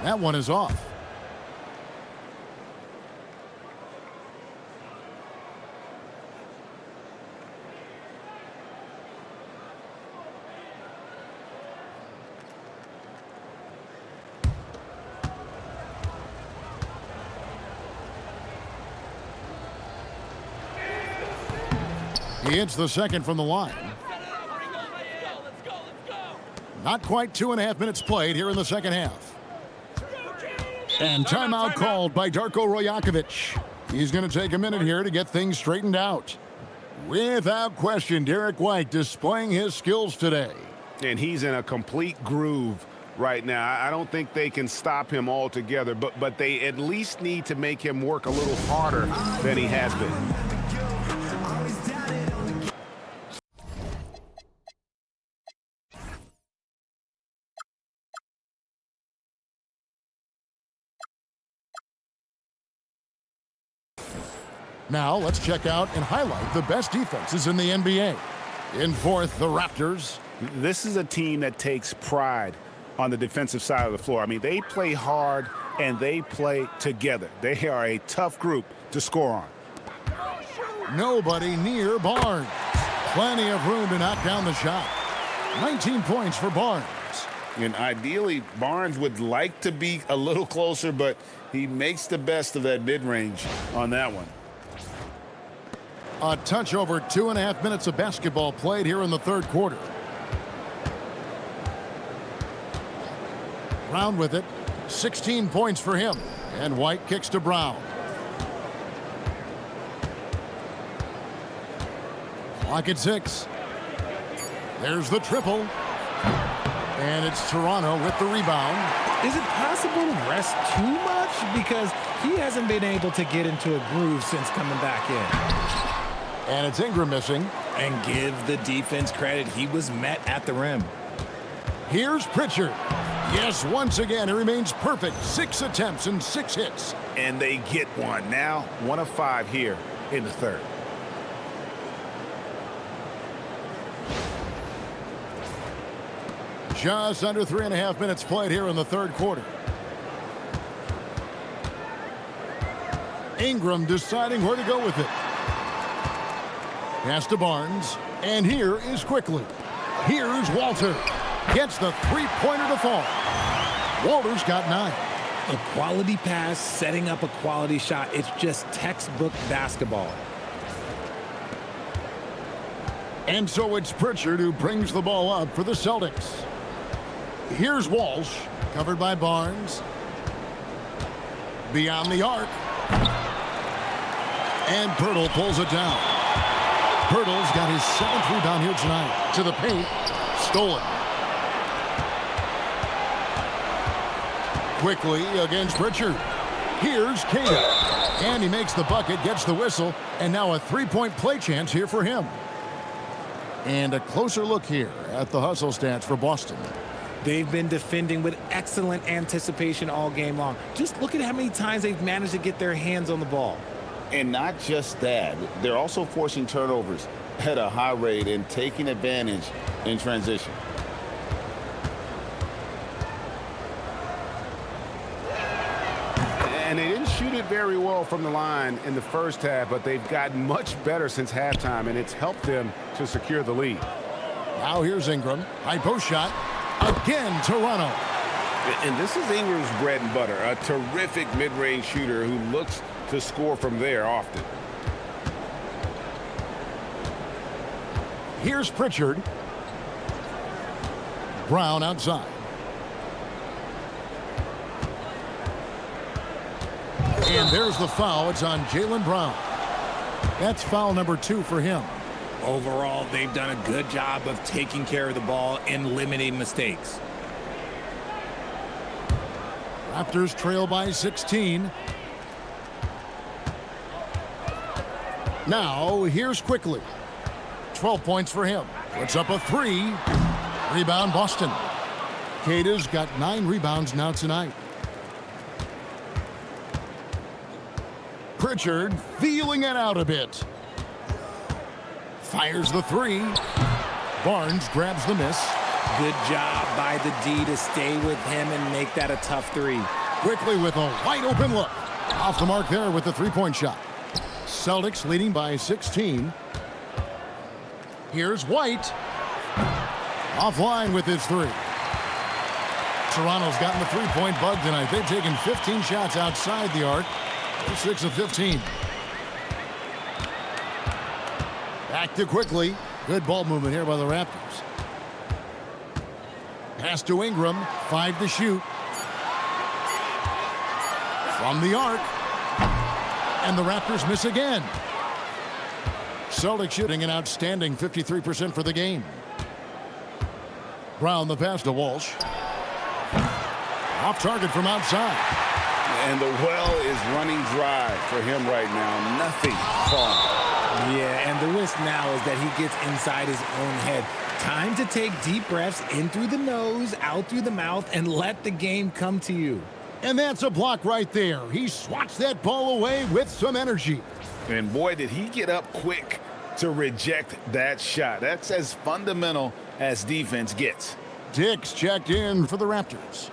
That one is off. He hits the second from the line. Not quite 2.5 minutes played here in the second half. And timeout called by Darko Rajakovic. He's going to take a minute here to get things straightened out. Without question, Derek White displaying his skills today. And he's in a complete groove right now. I don't think they can stop him altogether, but they at least need to make him work a little harder than he has been. Now let's check out and highlight the best defenses in the NBA. In fourth, the Raptors. This is a team that takes pride on the defensive side of the floor. I mean, they play hard and they play together. They are a tough group to score on. Nobody near Barnes. Plenty of room to knock down the shot. 19 points for Barnes. And ideally, Barnes would like to be a little closer, but he makes the best of that mid-range on that one. A touch over 2.5 minutes of basketball played here in the third quarter. Brown with it. 16 points for him. And White kicks to Brown. Clock at 6. There's the triple. And it's Toronto with the rebound. Is it possible to rest too much? Because he hasn't been able to get into a groove since coming back in. And it's Ingram missing. And give the defense credit. He was met at the rim. Here's Pritchard. Yes, once again, he remains perfect. 6 attempts and 6 hits. And they get one. Now 1 of 5 here in the third. Just under 3.5 minutes played here in the third quarter. Ingram deciding where to go with it. Pass to Barnes. And here is Quickly. Here's Walter. Gets the three-pointer to fall. Walter's got 9. A quality pass, setting up a quality shot. It's just textbook basketball. And so it's Pritchard who brings the ball up for the Celtics. Here's Walsh, covered by Barnes. Beyond the arc. And Pirtle pulls it down. Pirtle's got his 7th rebound here tonight. To the paint. Stolen. Quickly against Pritchard. Here's Cada. And he makes the bucket, gets the whistle, and now a 3-point play chance here for him. And a closer look here at the hustle stats for Boston. They've been defending with excellent anticipation all game long. Just look at how many times they've managed to get their hands on the ball. And not just that, they're also forcing turnovers at a high rate and taking advantage in transition. And they didn't shoot it very well from the line in the first half, but they've gotten much better since halftime, and it's helped them to secure the lead. Now here's Ingram. High post shot. Again, Toronto. And this is Ingram's bread and butter, a terrific mid-range shooter who looks to score from there often. Here's Pritchard. Brown outside. And there's the foul. It's on Jaylen Brown. That's foul number 2 for him. Overall, they've done a good job of taking care of the ball and limiting mistakes. Raptors trail by 16. Now, here's Quickly. 12 points for him. Puts up a 3. Rebound, Boston. Kata's got 9 rebounds now tonight. Pritchard feeling it out a bit. Fires the 3. Barnes grabs the miss. Good job by the D to stay with him and make that a tough 3. Quickly with a wide open look. Off the mark there with the 3-point shot. Celtics leading by 16. Here's White. Offline with his 3. Toronto's gotten the 3-point bug tonight. They've taken 15 shots outside the arc. They're 6 of 15. Back to Quickly. Good ball movement here by the Raptors. Pass to Ingram. 5 to shoot. From the arc. And the Raptors miss again. Celtics shooting an outstanding 53% for the game. Brown the pass to Walsh. Off target from outside. And the well is running dry for him right now. Nothing falling. Yeah, and the risk now is that he gets inside his own head. Time to take deep breaths in through the nose, out through the mouth, and let the game come to you. And that's a block right there. He swats that ball away with some energy. And boy, did he get up quick to reject that shot. That's as fundamental as defense gets. Dix checked in for the Raptors.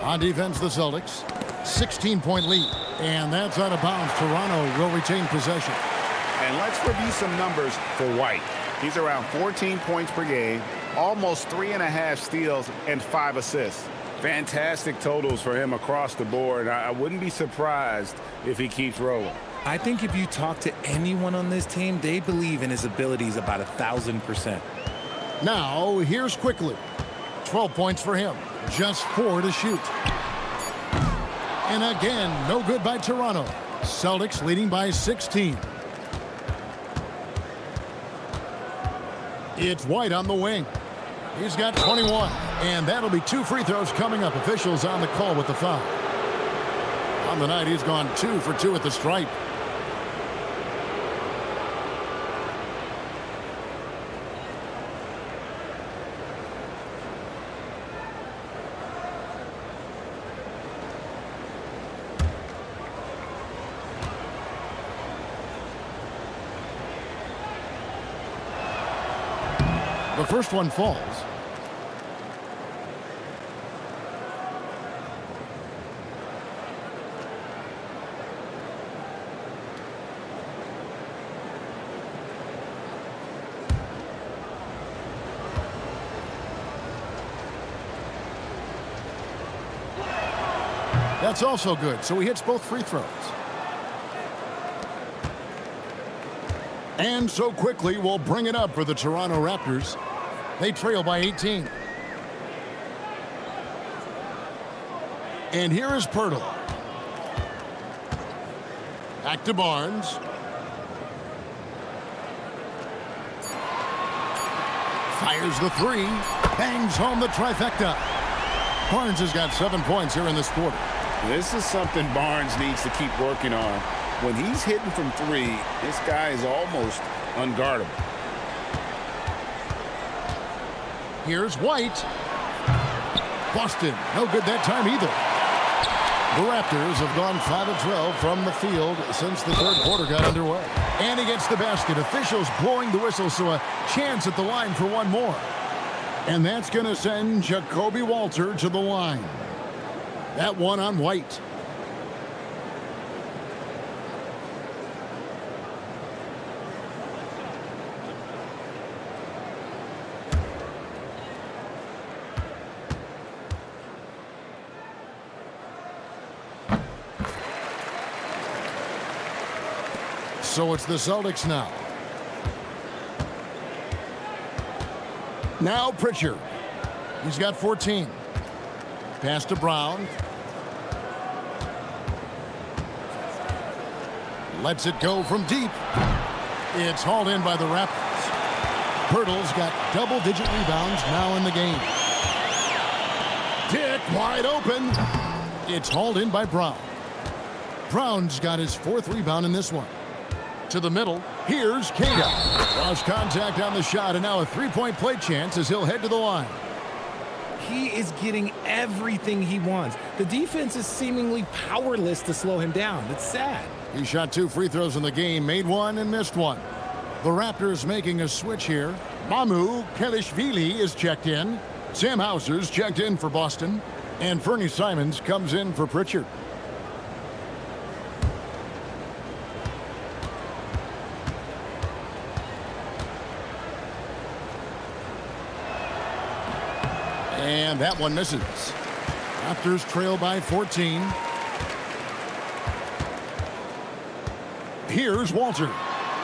On defense, the Celtics. 16-point lead. And that's out of bounds. Toronto will retain possession. And let's review some numbers for White. He's around 14 points per game, almost 3.5 steals, and 5 assists. Fantastic totals for him across the board. I wouldn't be surprised if he keeps rolling. I think if you talk to anyone on this team, they believe in his abilities about 1,000%. Now, here's Quickly. 12 points for him. Just 4 to shoot. And again, no good by Toronto. Celtics leading by 16. It's White on the wing. He's got 21. And that'll be 2 free throws coming up. Officials on the call with the foul. On the night, he's gone 2 for 2 at the stripe. The first one falls. That's also good, so he hits both free throws. And so Quickly will bring it up for the Toronto Raptors. They trail by 18. And here is Pirtle. Back to Barnes. Fires the 3. Bangs home the trifecta. Barnes has got 7 points here in this quarter. This is something Barnes needs to keep working on. When he's hitting from 3, this guy is almost unguardable. Here's White. Boston, no good that time either. The Raptors have gone 5 of 12 from the field since the third quarter got underway. And he gets the basket. Officials blowing the whistle, so a chance at the line for one more. And that's going to send Jacoby Walter to the line. That one on White. So it's the Celtics now. Now Pritchard. He's got 14. Pass to Brown. Lets it go from deep. It's hauled in by the Raptors. Pirtle's got double-digit rebounds now in the game. Dick wide open. It's hauled in by Brown. Brown's got his 4th rebound in this one. To the middle, here's Kata. Lost contact on the shot, and now a 3-point play chance as he'll head to the line. He is getting everything he wants. The defense is seemingly powerless to slow him down. It's sad. He shot 2 free throws in the game, made 1 and missed 1. The Raptors making a switch here. Mamu Kelishvili is checked in. Sam Hauser's checked in for Boston. And Fernie Simons comes in for Pritchard. And that one misses. Raptors trail by 14. Here's Walter.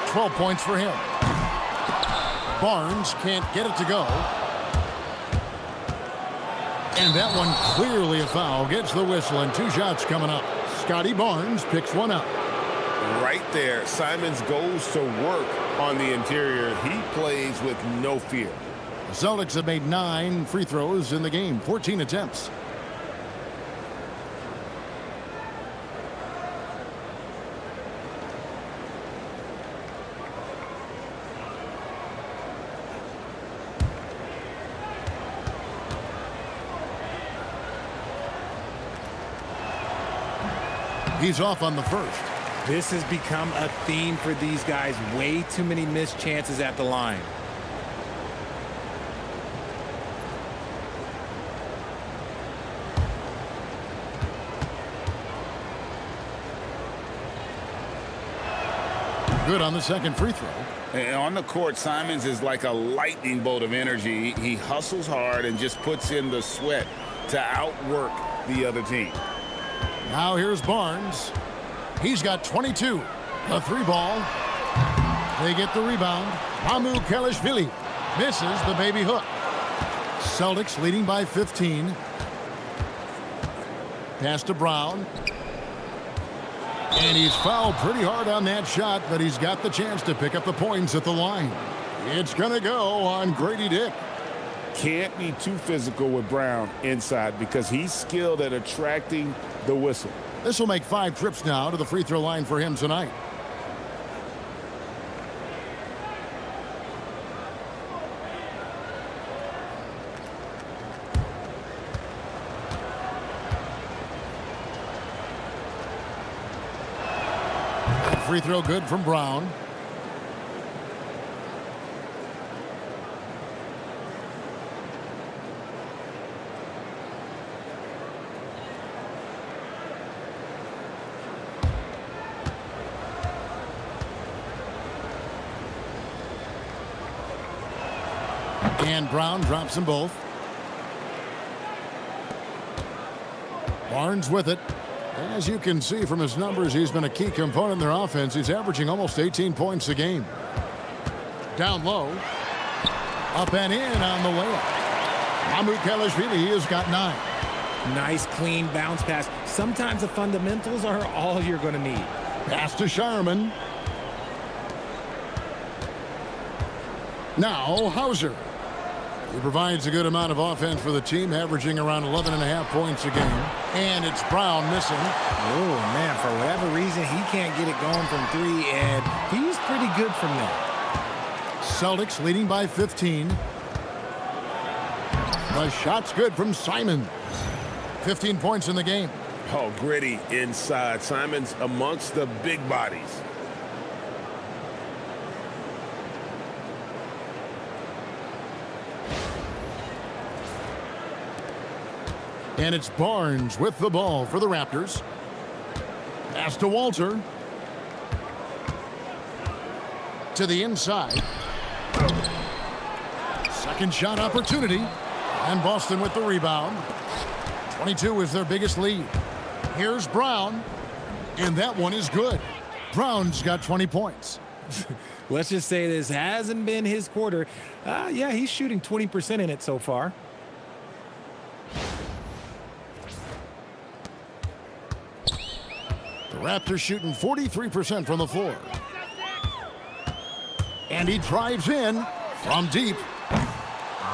12 points for him. Barnes can't get it to go. And that one clearly a foul. Gets the whistle, and 2 shots coming up. Scotty Barnes picks one up. Right there, Simons goes to work on the interior. He plays with no fear. The Celtics have made 9 free throws in the game, 14 attempts. He's off on the first. This has become a theme for these guys. Way too many missed chances at the line. Good on the second free throw. And on the court, Simons is like a lightning bolt of energy. He hustles hard and just puts in the sweat to outwork the other team. Now here's Barnes. He's got 22. A 3-ball. They get the rebound. Mamu Kelishvili misses the baby hook. Celtics leading by 15. Pass to Brown. And he's fouled pretty hard on that shot, but he's got the chance to pick up the points at the line. It's going to go on Grady Dick. Can't be too physical with Brown inside because he's skilled at attracting the whistle. This will make 5 trips now to the free throw line for him tonight. Free throw good from Brown. And Brown drops them both. Barnes with it. As you can see from his numbers, he's been a key component in their offense. He's averaging almost 18 points a game. Down low. Up and in on the layup. Mamu Kelishvili has got 9. Nice, clean bounce pass. Sometimes the fundamentals are all you're going to need. Pass to Shireman. Now Hauser. He provides a good amount of offense for the team, averaging around 11.5 points a game. And it's Brown missing. Oh, man, for whatever reason, he can't get it going from 3, and he's pretty good from there. Celtics leading by 15. The shot's good from Simons. 15 points in the game. Oh, gritty inside. Simons amongst the big bodies. And it's Barnes with the ball for the Raptors. Pass to Walter. To the inside. Second shot opportunity. And Boston with the rebound. 22 is their biggest lead. Here's Brown. And that one is good. Brown's got 20 points. Let's just say this hasn't been his quarter. Yeah, he's shooting 20% in it so far. The Raptors shooting 43% from the floor. And he drives in. From deep.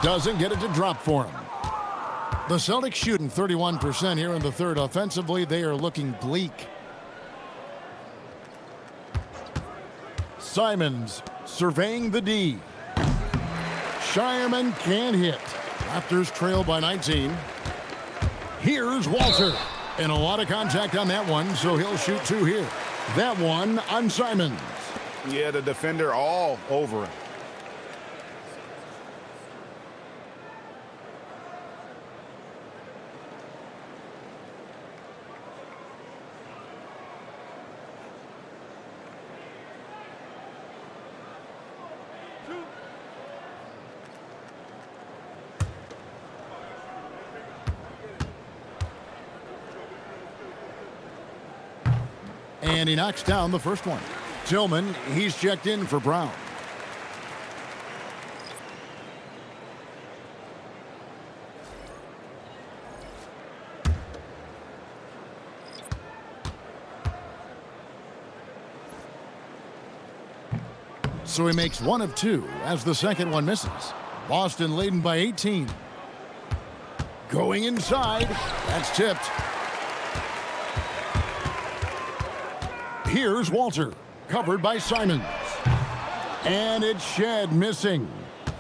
Doesn't get it to drop for him. The Celtics shooting 31% here in the third. Offensively, they are looking bleak. Simons surveying the D. Shireman can't hit. Raptors trail by 19. Here's Walter. And a lot of contact on that one, so he'll shoot 2 here. That one on Simons. Yeah, the defender all over him. And he knocks down the first one. Tillman, he's checked in for Brown. So he makes 1 of 2 as the second one misses. Boston leading by 18. Going inside. That's tipped. Here's Walter, covered by Simons. And it's Shed missing.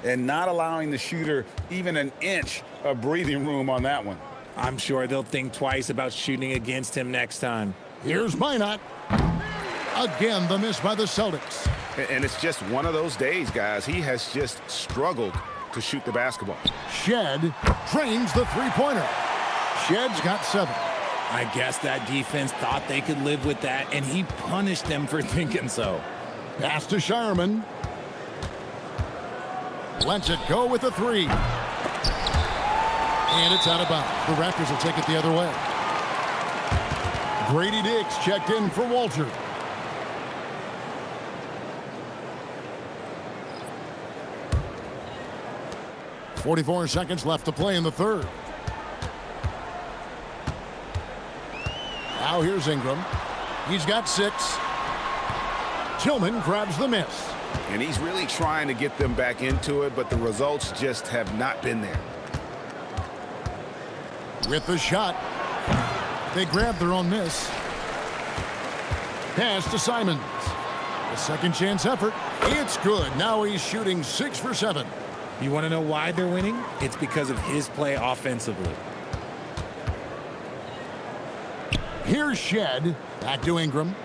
And not allowing the shooter even an inch of breathing room on that one. I'm sure they'll think twice about shooting against him next time. Here's Minot. Again, the miss by the Celtics. And it's just one of those days, guys. He has just struggled to shoot the basketball. Shed trains the three-pointer. Shed's got 7. I guess that defense thought they could live with that, and he punished them for thinking so. Pass to Shireman. Lets it go with a 3. And it's out of bounds. The Raptors will take it the other way. Grady Dix checked in for Walter. .44 seconds left to play in the third. Now here's Ingram. He's got 6. Tillman grabs the miss. And he's really trying to get them back into it, but the results just have not been there. With the shot. They grab their own miss. Pass to Simons. A second chance effort. It's good. Now he's shooting 6 for 7. You want to know why they're winning? It's because of his play offensively. Here's Shed. Back to Ingram.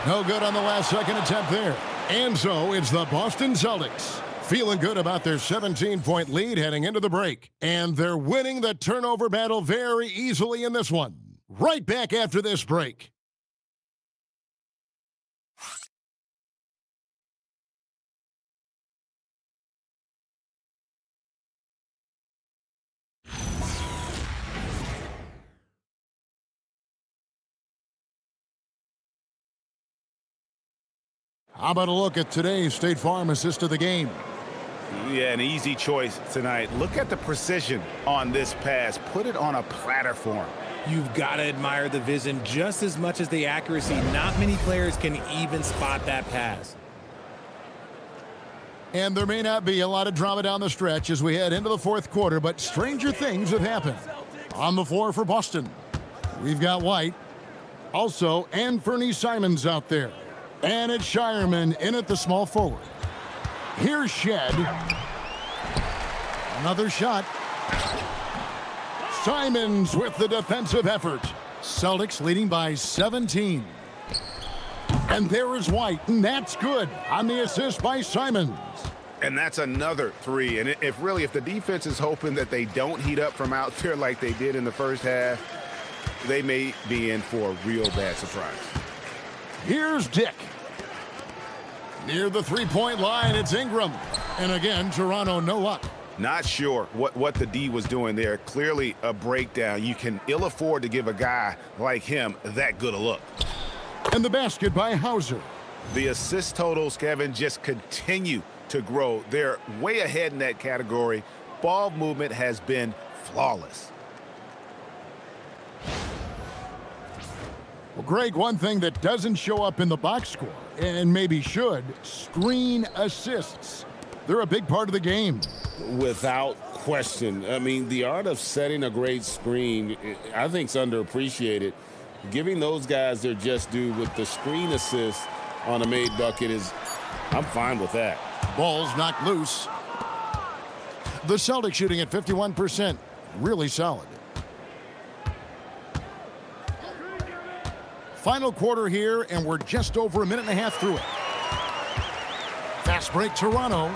No good on the last second attempt there. And so it's the Boston Celtics feeling good about their 17-point lead heading into the break. And they're winning the turnover battle very easily in this one. Right back after this break. How about a look at today's State Farm assist of the game? Yeah, an easy choice tonight. Look at the precision on this pass. Put it on a platter for him. You've got to admire the vision just as much as the accuracy. Not many players can even spot that pass. And there may not be a lot of drama down the stretch as we head into the fourth quarter, but stranger things have happened. On the floor for Boston, we've got White. Also, Anthony Simons out there. And it's Shireman in at the small forward. Here's Shed. Another shot. Simons with the defensive effort. Celtics leading by 17. And there is White, and that's good on the assist by Simons. And that's another 3. And if the defense is hoping that they don't heat up from out there like they did in the first half, they may be in for a real bad surprise. Here's Dick. Near the three-point line, it's Ingram. And again, Toronto, no luck. Not sure what the D was doing there. Clearly a breakdown. You can ill afford to give a guy like him that good a look. And the basket by Hauser. The assist totals, Kevin, just continue to grow. They're way ahead in that category. Ball movement has been flawless. Well, Greg, one thing that doesn't show up in the box score, and maybe should, screen assists. They're a big part of the game. Without question. I mean, the art of setting a great screen, I think, is underappreciated. Giving those guys their just due with the screen assist on a made bucket I'm fine with that. Ball's knocked loose. The Celtics shooting at 51%. Really solid. Final quarter here, and we're just over a minute and a half through it. Fast break, Toronto.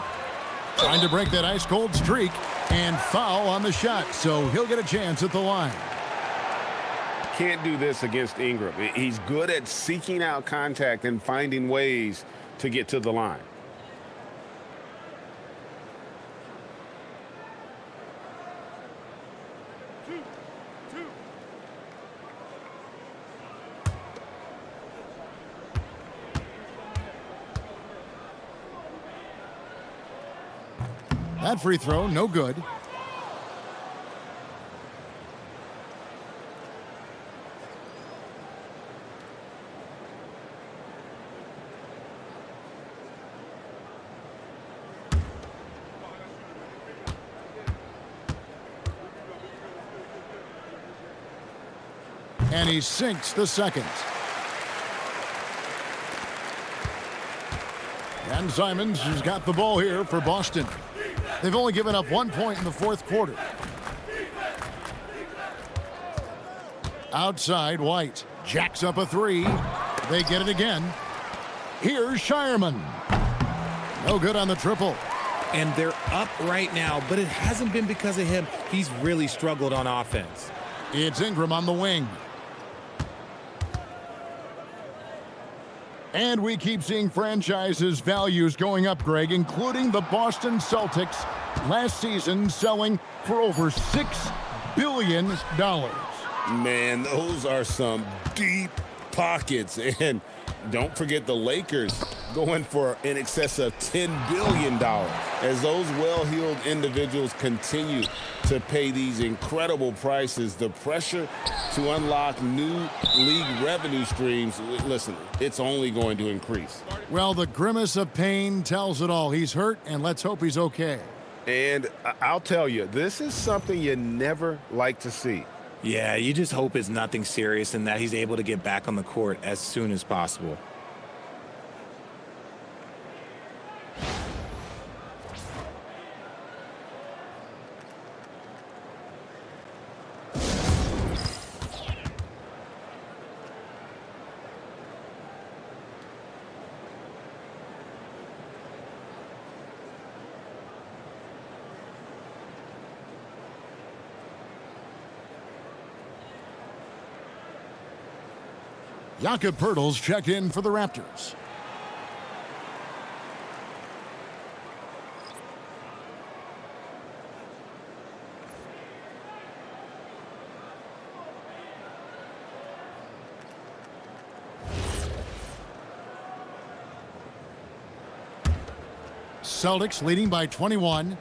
Trying to break that ice-cold streak, and foul on the shot, so he'll get a chance at the line. Can't do this against Ingram. He's good at seeking out contact and finding ways to get to the line. That free throw, no good. And he sinks the second. And Simons has got the ball here for Boston. They've only given up 1 point in the fourth quarter. Outside, White jacks up a three. They get it again. Here's Shireman. No good on the triple. And they're up right now, but it hasn't been because of him. He's really struggled on offense. It's Ingram on the wing. And we keep seeing franchises' values going up, Greg, including the Boston Celtics last season selling for over $6 billion. Man, those are some deep pockets. And don't forget the Lakers going for in excess of $10 billion as those well-heeled individuals continue to pay these incredible prices. The pressure to unlock new league revenue streams, listen, it's only going to increase. Well, the grimace of pain tells it all. He's hurt, and let's hope he's okay. And I'll tell you, this is something you never like to see. Yeah, you just hope it's nothing serious and that he's able to get back on the court as soon as possible. Jakob Poeltl's checked in for the Raptors. Celtics leading by 21.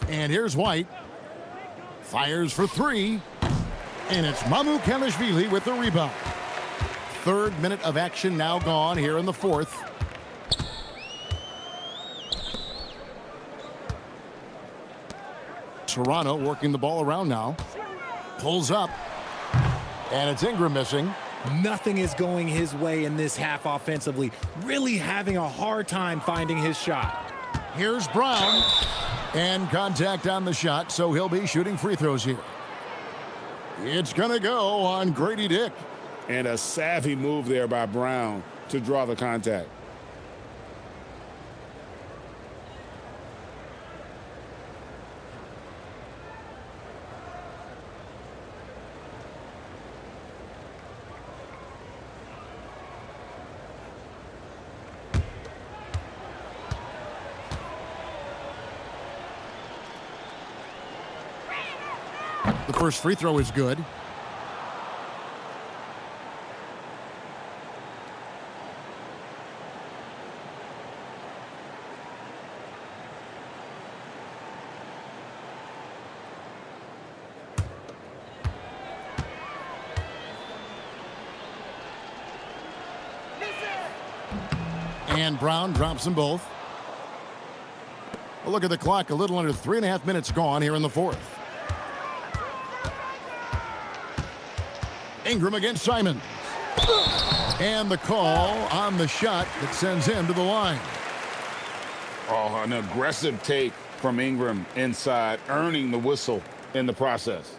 And here's White. Fires for three. And it's Mamukelashvili with the rebound. Third minute of action now gone here in the fourth. Toronto working the ball around now. Pulls up. And it's Ingram missing. Nothing is going his way in this half offensively. Really having a hard time finding his shot. Here's Brown. And contact on the shot, so he'll be shooting free throws here. It's going to go on Grady Dick. And a savvy move there by Brown to draw the contact. The first free throw is good. And Brown drops them both. A look at the clock, a little under 3.5 minutes gone here in the fourth. Ingram against Simon. And the call on the shot that sends him to the line. Oh, an aggressive take from Ingram inside, earning the whistle in the process.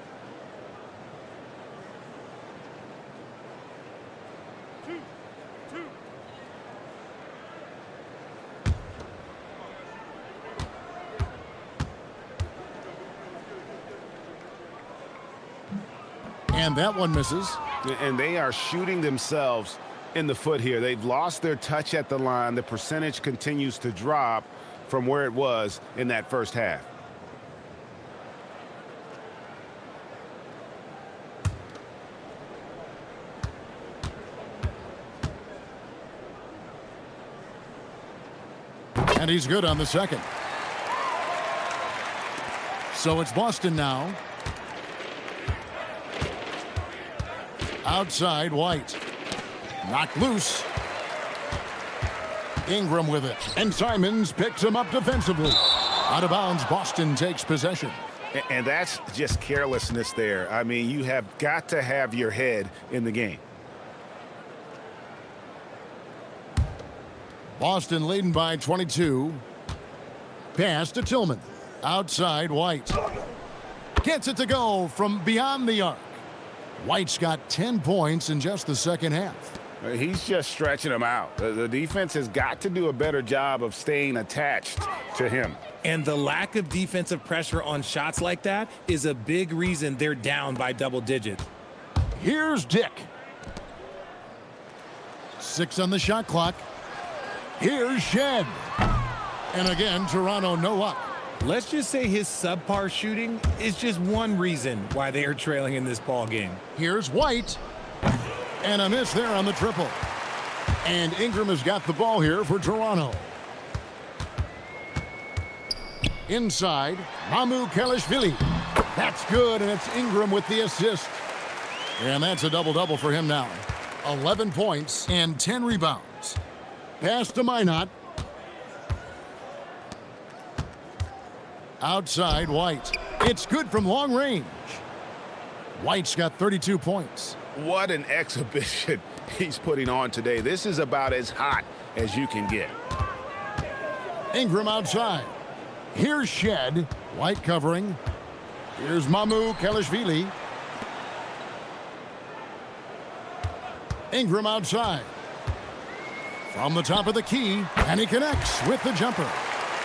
And that one misses. And they are shooting themselves in the foot here. They've lost their touch at the line. The percentage continues to drop from where it was in that first half. And he's good on the second. So it's Boston now. Outside, White. Knocked loose. Ingram with it. And Simons picks him up defensively. Out of bounds, Boston takes possession. And that's just carelessness there. I mean, you have got to have your head in the game. Boston leading by 22. Pass to Tillman. Outside, White. Gets it to go from beyond the arc. White's got 10 points in just the second half. He's just stretching them out. The defense has got to do a better job of staying attached to him. And the lack of defensive pressure on shots like that is a big reason they're down by double digits. Here's Dick. 6 on the shot clock. Here's Shed. And again, Toronto no luck. Let's just say his subpar shooting is just one reason why they are trailing in this ball game. Here's White. And a miss there on the triple. And Ingram has got the ball here for Toronto. Inside, Mamu Kelishvili. That's good, and it's Ingram with the assist. And that's a double-double for him now. 11 points and 10 rebounds. Pass to Minot. Outside, White. It's good from long range. White's got 32 points. What an exhibition he's putting on today. This is about as hot as you can get. Ingram outside. Here's Shed. White covering. Here's Mamu Kelishvili. Ingram outside. From the top of the key, and he connects with the jumper.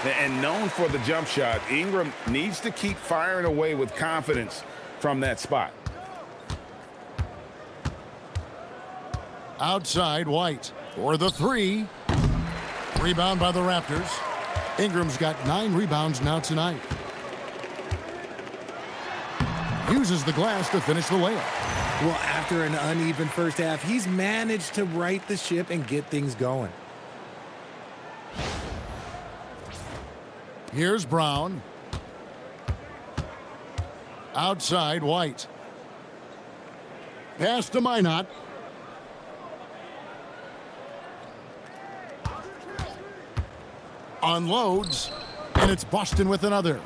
And known for the jump shot, Ingram needs to keep firing away with confidence from that spot. Outside, White for the three. Rebound by the Raptors. Ingram's got 9 rebounds now tonight. Uses the glass to finish the layup. Well, after an uneven first half, he's managed to right the ship and get things going. Here's Brown. Outside, White. Pass to Minot. Unloads, and it's Boston with another.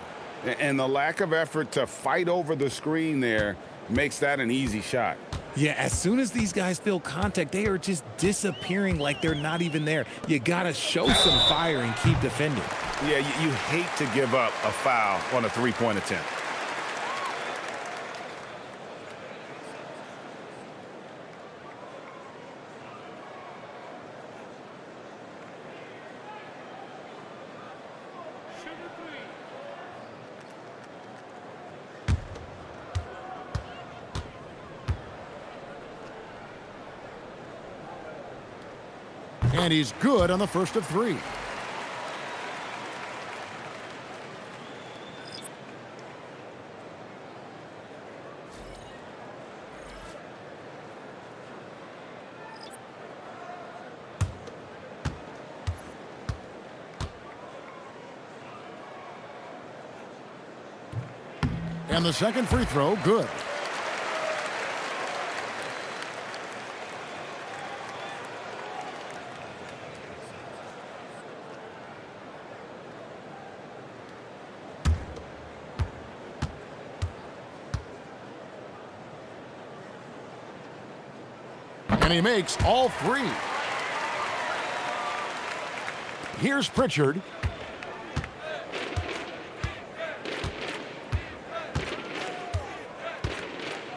And the lack of effort to fight over the screen there makes that an easy shot. Yeah, as soon as these guys feel contact, they are just disappearing like they're not even there. You got to show some fire and keep defending. Yeah, you hate to give up a foul on a three-point attempt. And he's good on the first of 3. And the second free throw, good. And he makes all three. Here's Pritchard.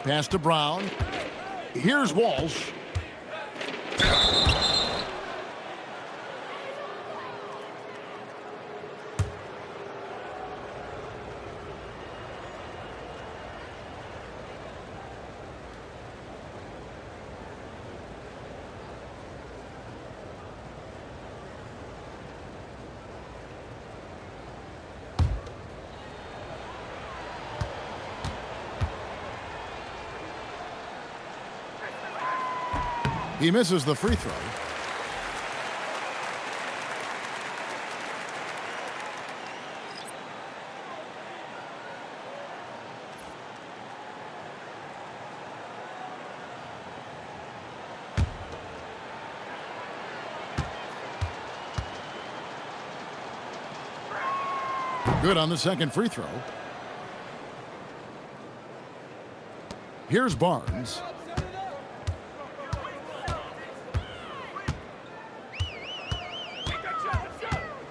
Pass to Brown. Here's Walsh. He misses the free throw. Good on the second free throw. Here's Barnes.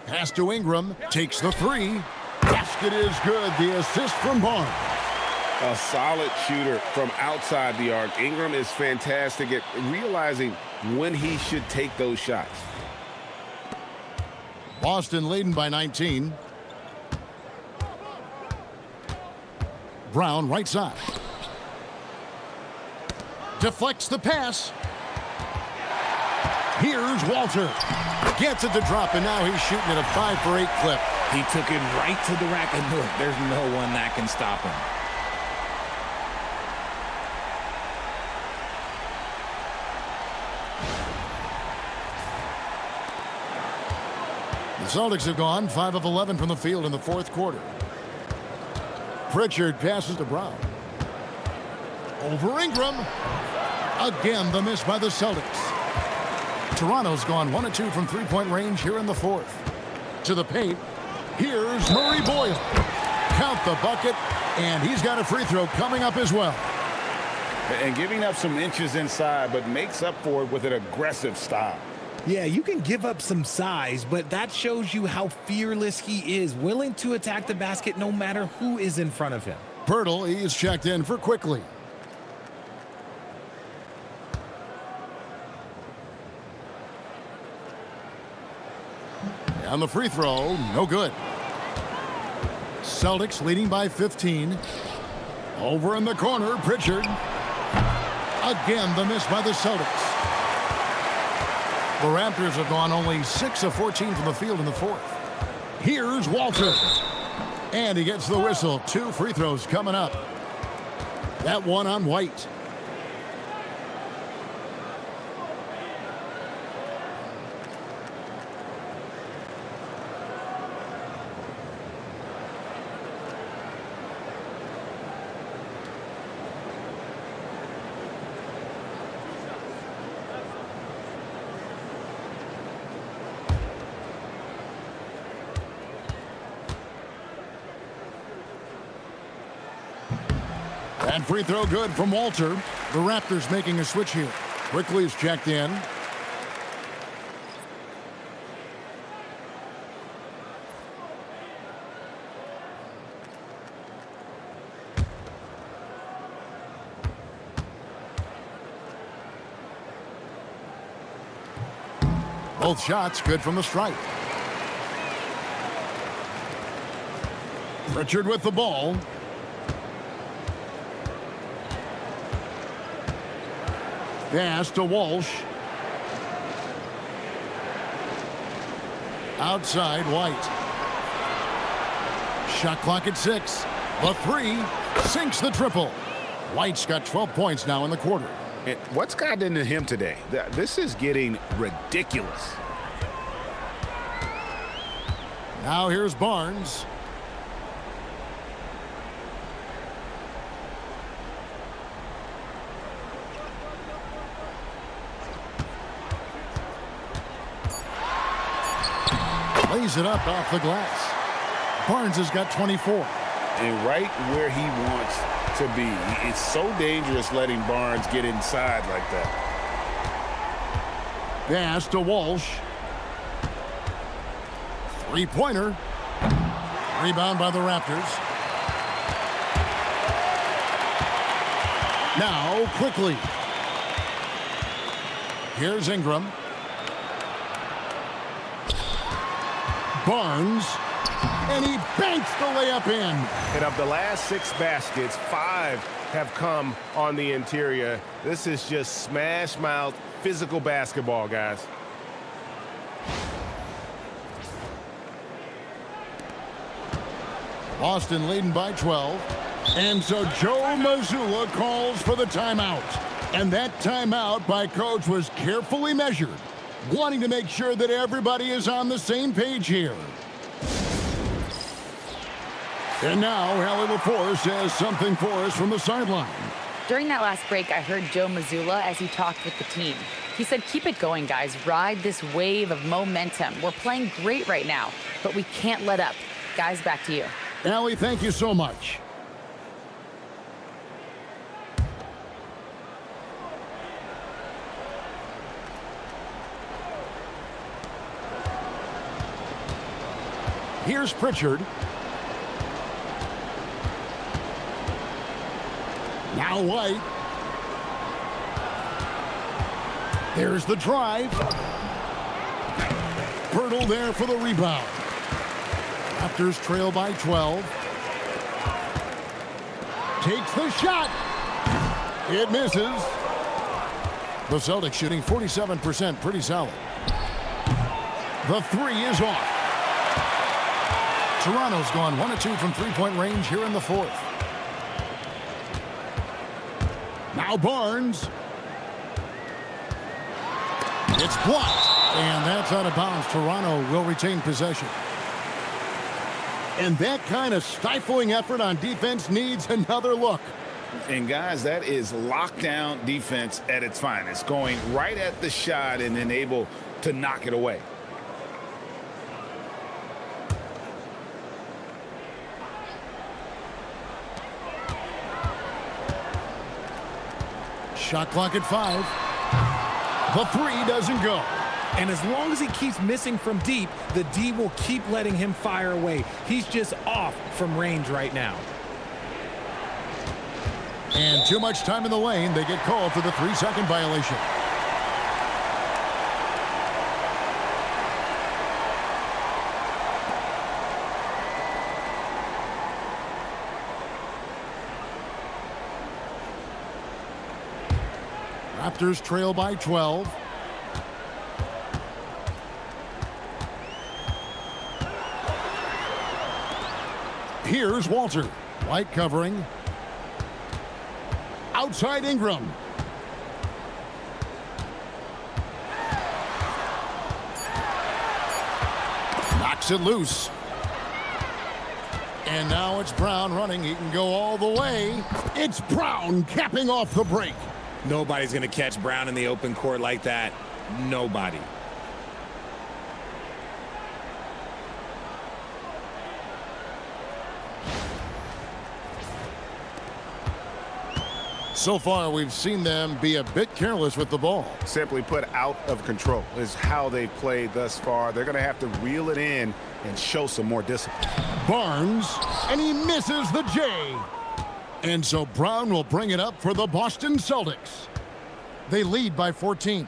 Pass to Ingram, takes the three. Basket is good. The assist from Barnes. A solid shooter from outside the arc. Ingram is fantastic at realizing when he should take those shots. Boston leading by 19. Brown right side. Deflects the pass. Here's Walter. Gets it to drop, and now he's shooting at a 5-for-8 clip. He took it right to the rack, and look, there's no one that can stop him. The Celtics have gone 5 of 11 from the field in the fourth quarter. Pritchard passes to Brown. Over Ingram. Again, the miss by the Celtics. Toronto's gone 1 of 2 from three-point range here in the fourth. To the paint. Here's Murray Boyle. Count the bucket, and he's got a free throw coming up as well. And giving up some inches inside, but makes up for it with an aggressive style. Yeah, you can give up some size, but that shows you how fearless he is, willing to attack the basket no matter who is in front of him. Pirtle, he is checked in for Quickly. And the free throw, no good. Celtics leading by 15. Over in the corner, Pritchard. Again, the miss by the Celtics. The Raptors have gone only 6 of 14 from the field in the fourth. Here's Walter. And he gets the whistle. 2 free throws coming up. That one on White. And free throw good from Walter. The Raptors making a switch here. Quickly is checked in. Both shots good from the stripe. Pritchard with the ball. Pass to Walsh. Outside, White. Shot clock at 6. The 3 sinks the triple. White's got 12 points now in the quarter. And what's gotten into him today? This is getting ridiculous. Now here's Barnes. Lays it up off the glass. Barnes has got 24. And right where he wants to be. It's so dangerous letting Barnes get inside like that. Pass to Walsh. Three-pointer. Rebound by the Raptors. Now, quickly. Here's Ingram. Barnes. And he banks the layup in. And of the last 6 baskets, 5 have come on the interior. This is just smash-mouth physical basketball, guys. Boston leading by 12. And so Joe Mazzulla calls for the timeout. And that timeout by coach was carefully measured, wanting to make sure that everybody is on the same page here. And now, Hallie LaForce has something for us from the sideline. During that last break, I heard Joe Mazzulla as he talked with the team. He said, keep it going, guys. Ride this wave of momentum. We're playing great right now, but we can't let up. Guys, back to you. Hallie, thank you so much. Here's Pritchard. Now White. There's the drive. Pirtle there for the rebound. Raptors trail by 12. Takes the shot. It misses. The Celtics shooting 47%, pretty solid. The three is off. Toronto's gone 1 of 2 from three-point range here in the fourth. Now Barnes. It's blocked. And that's out of bounds. Toronto will retain possession. And that kind of stifling effort on defense needs another look. And guys, that is lockdown defense at its finest. Going right at the shot and then able to knock it away. Shot clock at 5. The three doesn't go. And as long as he keeps missing from deep, the D will keep letting him fire away. He's just off from range right now. And too much time in the lane. They get called for the 3-second violation. Raptors trail by 12. Here's Walter. White covering. Outside Ingram. Knocks it loose. And now it's Brown running. He can go all the way. It's Brown capping off the break. Nobody's going to catch Brown in the open court like that. Nobody. So far, we've seen them be a bit careless with the ball. Simply put, out of control is how they played thus far. They're going to have to reel it in and show some more discipline. Barnes, and he misses the J. And so Brown will bring it up for the Boston Celtics. They lead by 14.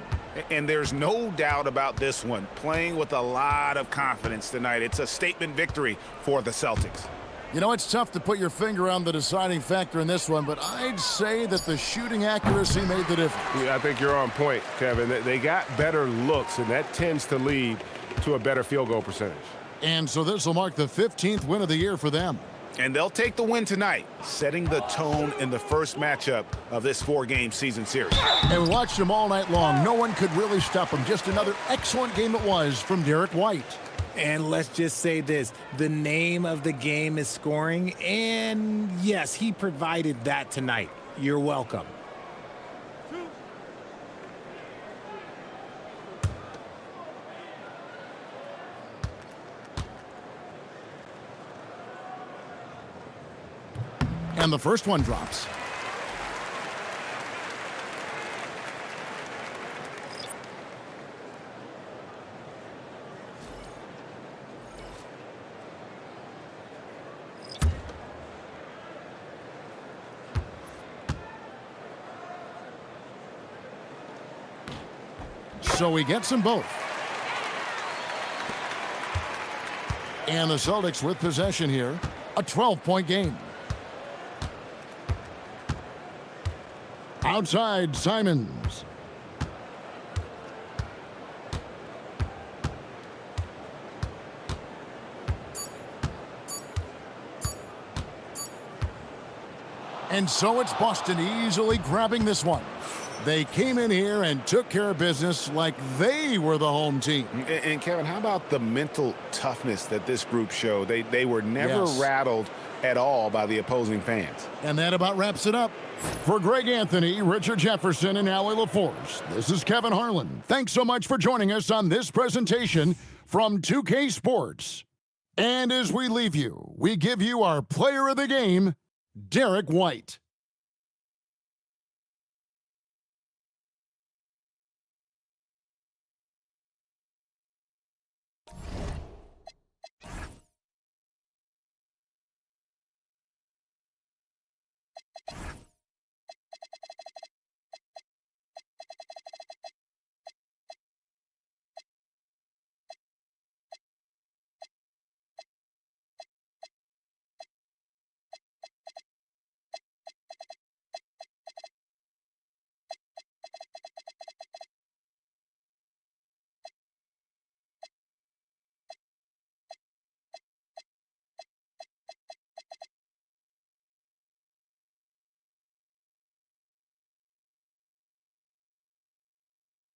And there's no doubt about this one. Playing with a lot of confidence tonight. It's a statement victory for the Celtics. You know, it's tough to put your finger on the deciding factor in this one, but I'd say that the shooting accuracy made the difference. Yeah, I think you're on point, Kevin. They got better looks, and that tends to lead to a better field goal percentage. And so this will mark the 15th win of the year for them. And they'll take the win tonight, setting the tone in the first matchup of this 4-game season series. And we watched them all night long. No one could really stop them. Just another excellent game it was from Derek White. And let's just say this, the name of the game is scoring, and yes, he provided that tonight. You're welcome. And the first one drops. So he gets them both. And the Celtics with possession here. A 12-point game. Outside, Simons. And so it's Boston easily grabbing this one. They came in here and took care of business like they were the home team. And Kevin, how about the mental toughness that this group showed? They were never rattled at all by the opposing fans. And that about wraps it up. For Greg Anthony, Richard Jefferson, and Allie LaForce, this is Kevin Harlan. Thanks so much for joining us on this presentation from 2K Sports. And as we leave you, we give you our player of the game, Derek White.